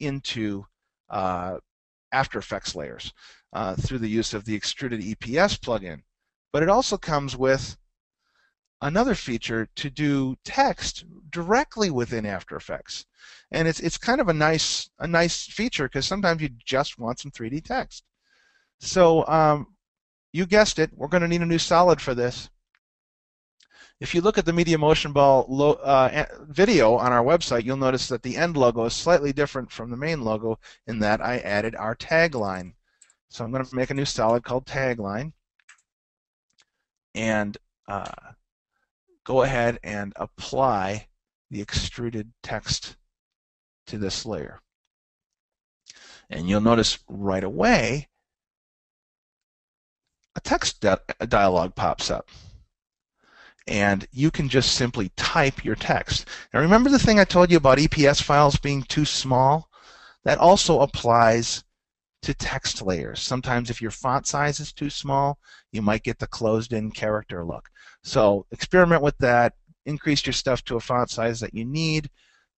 into After Effects layers through the use of the Extruded EPS plugin. But it also comes with another feature to do text directly within After Effects. And it's kind of a nice feature because sometimes you just want some 3D text. So you guessed it, we're going to need a new solid for this. If you look at the MediaMotion Ball video on our website, you'll notice that the end logo is slightly different from the main logo in that I added our tagline. So I'm going to make a new solid called tagline and go ahead and apply the extruded text to this layer. And you'll notice right away a text dialog pops up. And you can just simply type your text. Now remember the thing I told you about EPS files being too small? That also applies to text layers. Sometimes if your font size is too small, you might get the closed-in character look. So experiment with that. Increase your stuff to a font size that you need.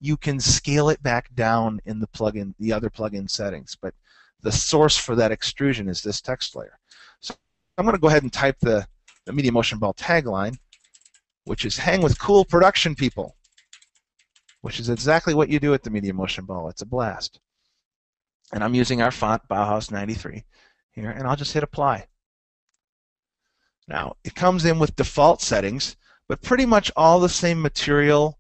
You can scale it back down in the plugin, the other plugin settings. But the source for that extrusion is this text layer. So I'm going to go ahead and type the MediaMotion Ball tagline, which is hang with cool production people, which is exactly what you do at the MediaMotion Ball. It's a blast. And I'm using our font, Bauhaus 93, here, and I'll just hit apply. Now, it comes in with default settings, but pretty much all the same material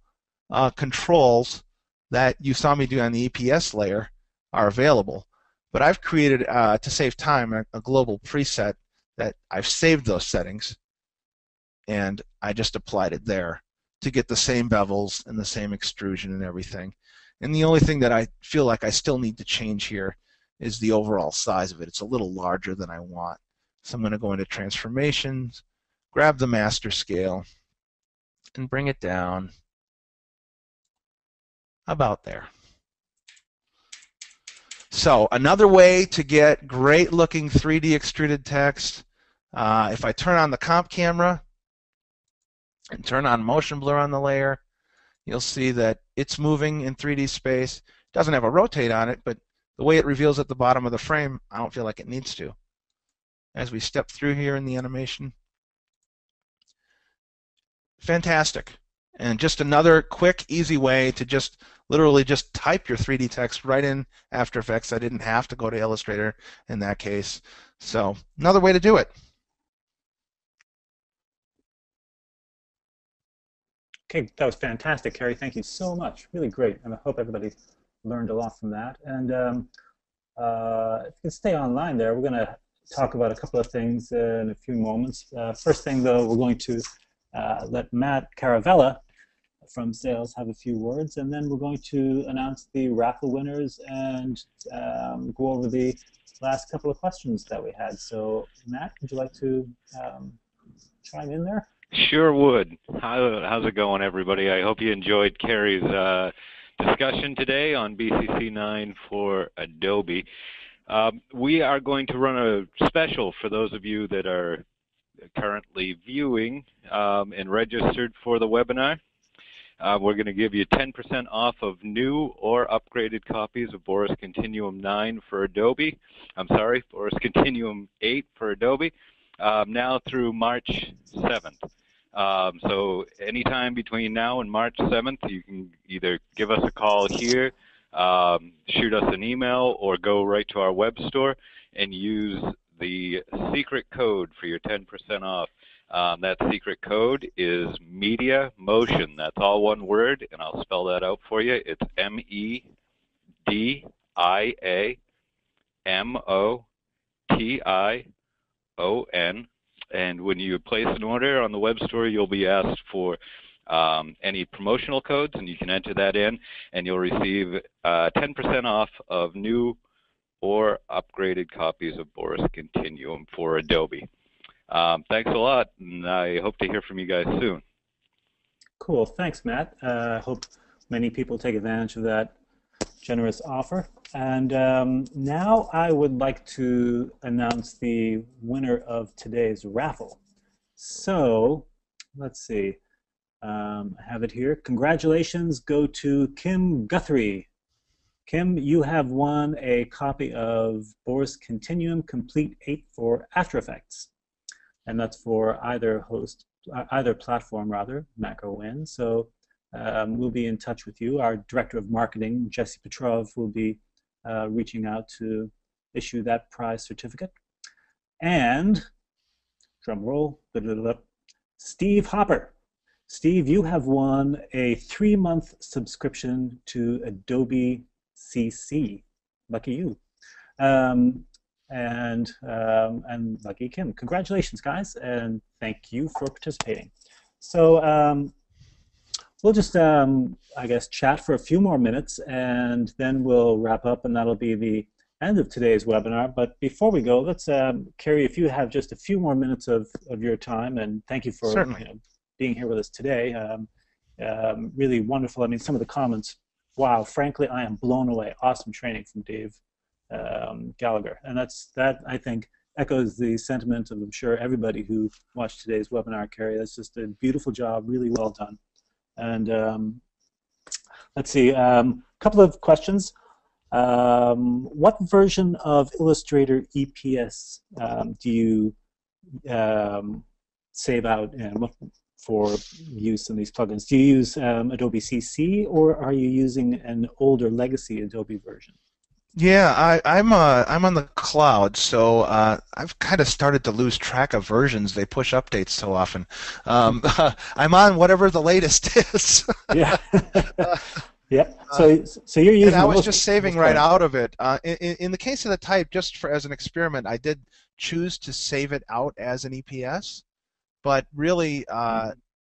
controls that you saw me do on the EPS layer are available. But I've created, to save time, a global preset that I've saved those settings, and I just applied it there to get the same bevels and the same extrusion and everything. And the only thing that I feel like I still need to change here is the overall size of it. It's a little larger than I want. So I'm going to go into transformations, grab the master scale, and bring it down about there. So another way to get great looking 3D extruded text, if I turn on the comp camera and turn on motion blur on the layer, you'll see that it's moving in 3D space. It doesn't have a rotate on it, but the way it reveals at the bottom of the frame, I don't feel like it needs to. As we step through here in the animation, fantastic. And just another quick, easy way to just literally just type your 3D text right in After Effects. I didn't have to go to Illustrator in that case. So another way to do it. Okay, that was fantastic, Carey. Thank you so much. Really great. And I hope everybody learned a lot from that. And if you can stay online there, we're going to talk about a couple of things in a few moments. First thing, though, we're going to let Matt Caravella from sales have a few words, and then we're going to announce the raffle winners and go over the last couple of questions that we had. So, Matt, would you like to chime in there? Sure would. How's it going, everybody? I hope you enjoyed Carey's discussion today on BCC 9 for Adobe. We are going to run a special for those of you that are currently viewing and registered for the webinar. we're going to give you 10% off of new or upgraded copies of Boris Continuum 9 for Adobe. I'm sorry, Boris Continuum 8 for Adobe, now through March 7th. So anytime between now and March 7th, you can either give us a call here, shoot us an email, or go right to our web store and use the secret code for your 10% off. That secret code is MediaMotion. That's all one word, and I'll spell that out for you. It's MEDIAMOTION. And when you place an order on the web store, you'll be asked for any promotional codes, and you can enter that in, and you'll receive 10% off of new or upgraded copies of Boris Continuum for Adobe. Thanks a lot, and I hope to hear from you guys soon. Cool. Thanks, Matt. I hope many people take advantage of that generous offer. And now I would like to announce the winner of today's raffle. So let's see. I have it here. Congratulations go to Kim Guthrie. Kim, you have won a copy of Boris Continuum Complete 8 for After Effects. And that's for either platform, Mac or Win. So we'll be in touch with you. Our Director of Marketing, Jesse Petrov, will be reaching out to issue that prize certificate. And, drum roll, Steve Hopper. Steve, you have won a 3-month subscription to Adobe CC. Lucky you. And lucky Kim. Congratulations, guys, and thank you for participating. So we'll just, I guess, chat for a few more minutes, and then we'll wrap up, and that'll be the end of today's webinar. But before we go, let's, Carey, if you have just a few more minutes of your time, and thank you for being here with us today. Really wonderful. I mean, some of the comments, wow, frankly, I am blown away. Awesome training from Dave Gallagher. And that, I think, echoes the sentiment of, I'm sure, everybody who watched today's webinar, Carey. That's just a beautiful job, really well done. And let's see, a couple of questions. What version of Illustrator EPS do you save out for use in these plugins? Do you use Adobe CC, or are you using an older legacy Adobe version? Yeah, I'm on the cloud, so I've kind of started to lose track of versions. They push updates so often. I'm on whatever the latest is. Yeah. Yeah. So you're using. And I was just saving right out of it. In the case of the type, just as an experiment, I did choose to save it out as an EPS, but really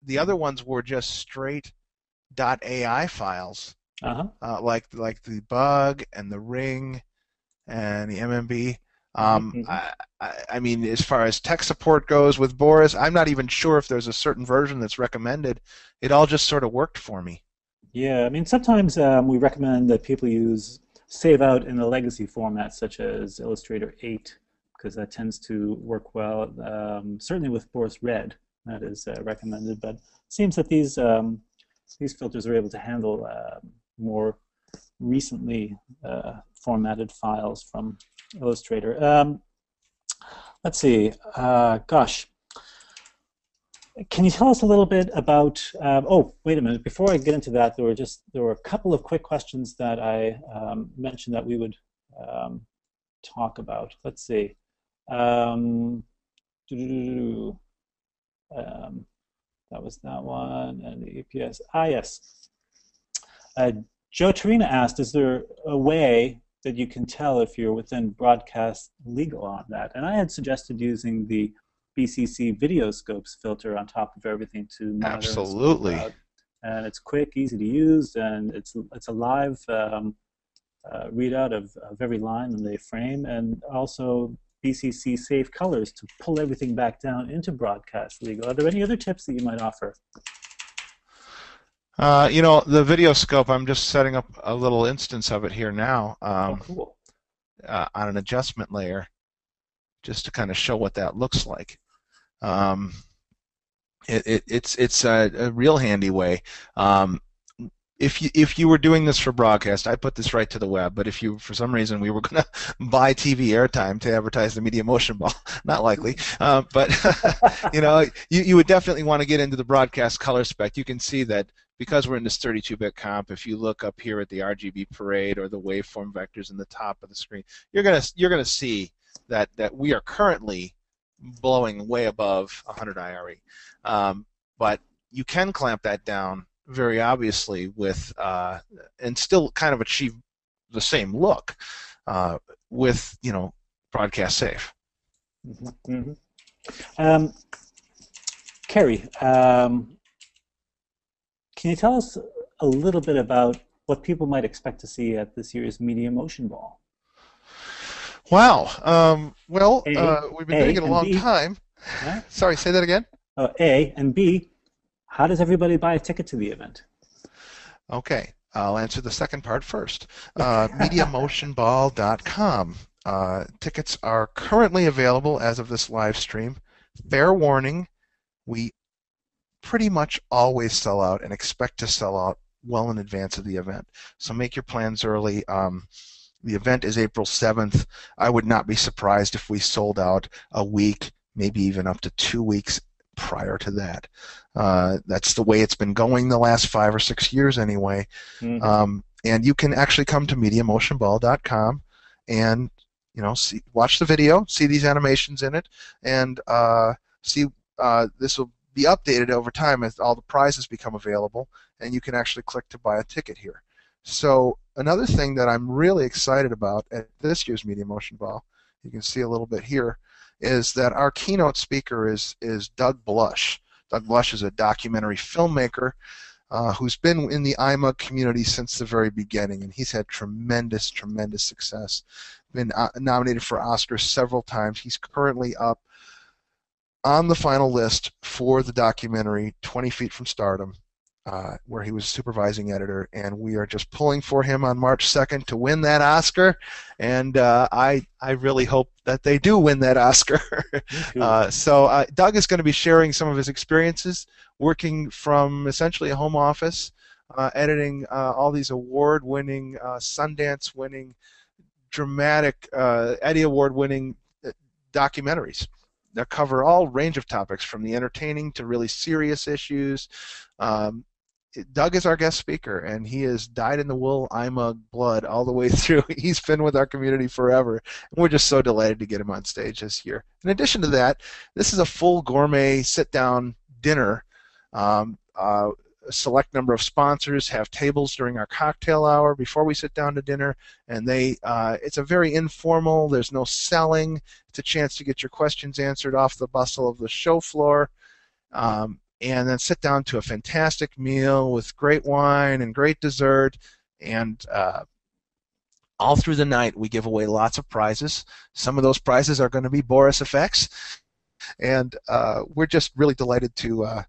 the other ones were just straight .ai files. Like the bug and the ring and the MMB. I mean, as far as tech support goes with Boris, I'm not even sure if there's a certain version that's recommended. It all just sort of worked for me. Yeah, I mean, sometimes we recommend that people use save out in a legacy format such as Illustrator 8, because that tends to work well. Certainly with Boris Red, that is recommended. But it seems that these filters are able to handle more recently formatted files from Illustrator. Let's see. Gosh, can you tell us a little bit about? Oh, wait a minute. Before I get into that, there were a couple of quick questions that I mentioned that we would talk about. Let's see. That was that one, and the EPS. Ah, yes. Joe Tarina asked, is there a way that you can tell if you're within broadcast legal on that? And I had suggested using the BCC Video Scopes filter on top of everything to monitor. Absolutely. And it's quick, easy to use, and it's a live readout of every line in the frame, and also BCC Save Colors to pull everything back down into broadcast legal. Are there any other tips that you might offer? You know, the video scope, I'm just setting up a little instance of it here now Oh, cool. On an adjustment layer, just to kind of show what that looks like. It's a real handy way. If you were doing this for broadcast, I put this right to the web. But if you, for some reason, we were going to buy TV airtime to advertise the MediaMotion ball, not likely. But you would definitely want to get into the broadcast color spec. You can see that because we're in this 32-bit comp. If you look up here at the RGB parade or the waveform vectors in the top of the screen, you're gonna see that we are currently blowing way above 100 IRE. But you can clamp that down very obviously with and still kind of achieve the same look with broadcast safe. Mm-hmm. Mm-hmm. Carey, can you tell us a little bit about what people might expect to see at this year's MediaMotion Ball? Wow. We've been doing it a long time. Huh? Sorry, say that again. A, and B, how does everybody buy a ticket to the event? Okay, I'll answer the second part first. MediaMotionBall.com. Tickets are currently available as of this live stream. Fair warning, we pretty much always sell out and expect to sell out well in advance of the event. So make your plans early. The event is April 7th. I would not be surprised if we sold out a week, maybe even up to 2 weeks prior to that. That's the way it's been going the last 5 or 6 years anyway. Mm-hmm. And you can actually come to MediaMotionBall.com and watch the video, see these animations in it, and see this will be updated over time as all the prizes become available, and you can actually click to buy a ticket here. So another thing that I'm really excited about at this year's MediaMotion Ball, you can see a little bit here, is that our keynote speaker is Doug Blush. Doug Blush is a documentary filmmaker who's been in the IMUG community since the very beginning, and he's had tremendous, tremendous success. Been nominated for Oscars several times. He's currently up on the final list for the documentary 20 Feet from Stardom, where he was supervising editor, and we are just pulling for him on March 2nd to win that Oscar, and I really hope that they do win that Oscar. So Doug is going to be sharing some of his experiences working from essentially a home office, editing all these award-winning, Sundance-winning, dramatic, Eddie Award-winning documentaries that cover all range of topics, from the entertaining to really serious issues. Doug is our guest speaker, and he has dyed-in-the-wool IMUG blood all the way through. He's been with our community forever, and we're just so delighted to get him on stage this year. In addition to that, this is a full gourmet sit-down dinner. A select number of sponsors have tables during our cocktail hour before we sit down to dinner, and it's a very informal. There's no selling. It's a chance to get your questions answered off the bustle of the show floor. And then sit down to a fantastic meal with great wine and great dessert, and all through the night we give away lots of prizes. Some of those prizes are going to be Boris effects, and we're just really delighted to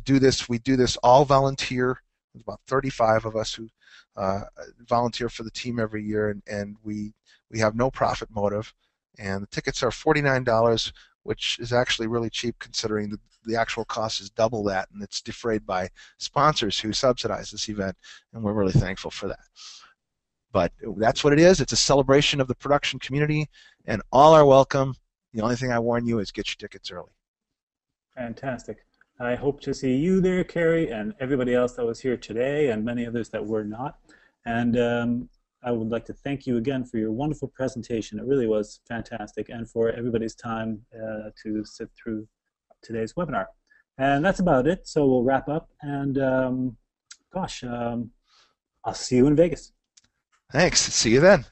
do this. We do this all volunteer. There's about 35 of us who volunteer for the team every year, and we have no profit motive, and the tickets are $49, which is actually really cheap considering the actual cost is double that, and it's defrayed by sponsors who subsidize this event, and we're really thankful for that. But that's what it is. It's a celebration of the production community, and all are welcome. The only thing I warn you is get your tickets early. Fantastic. I hope to see you there, Carey, and everybody else that was here today, and many others that were not. And I would like to thank you again for your wonderful presentation. It really was fantastic, and for everybody's time to sit through today's webinar. And that's about it, so we'll wrap up, and I'll see you in Vegas. Thanks. See you then.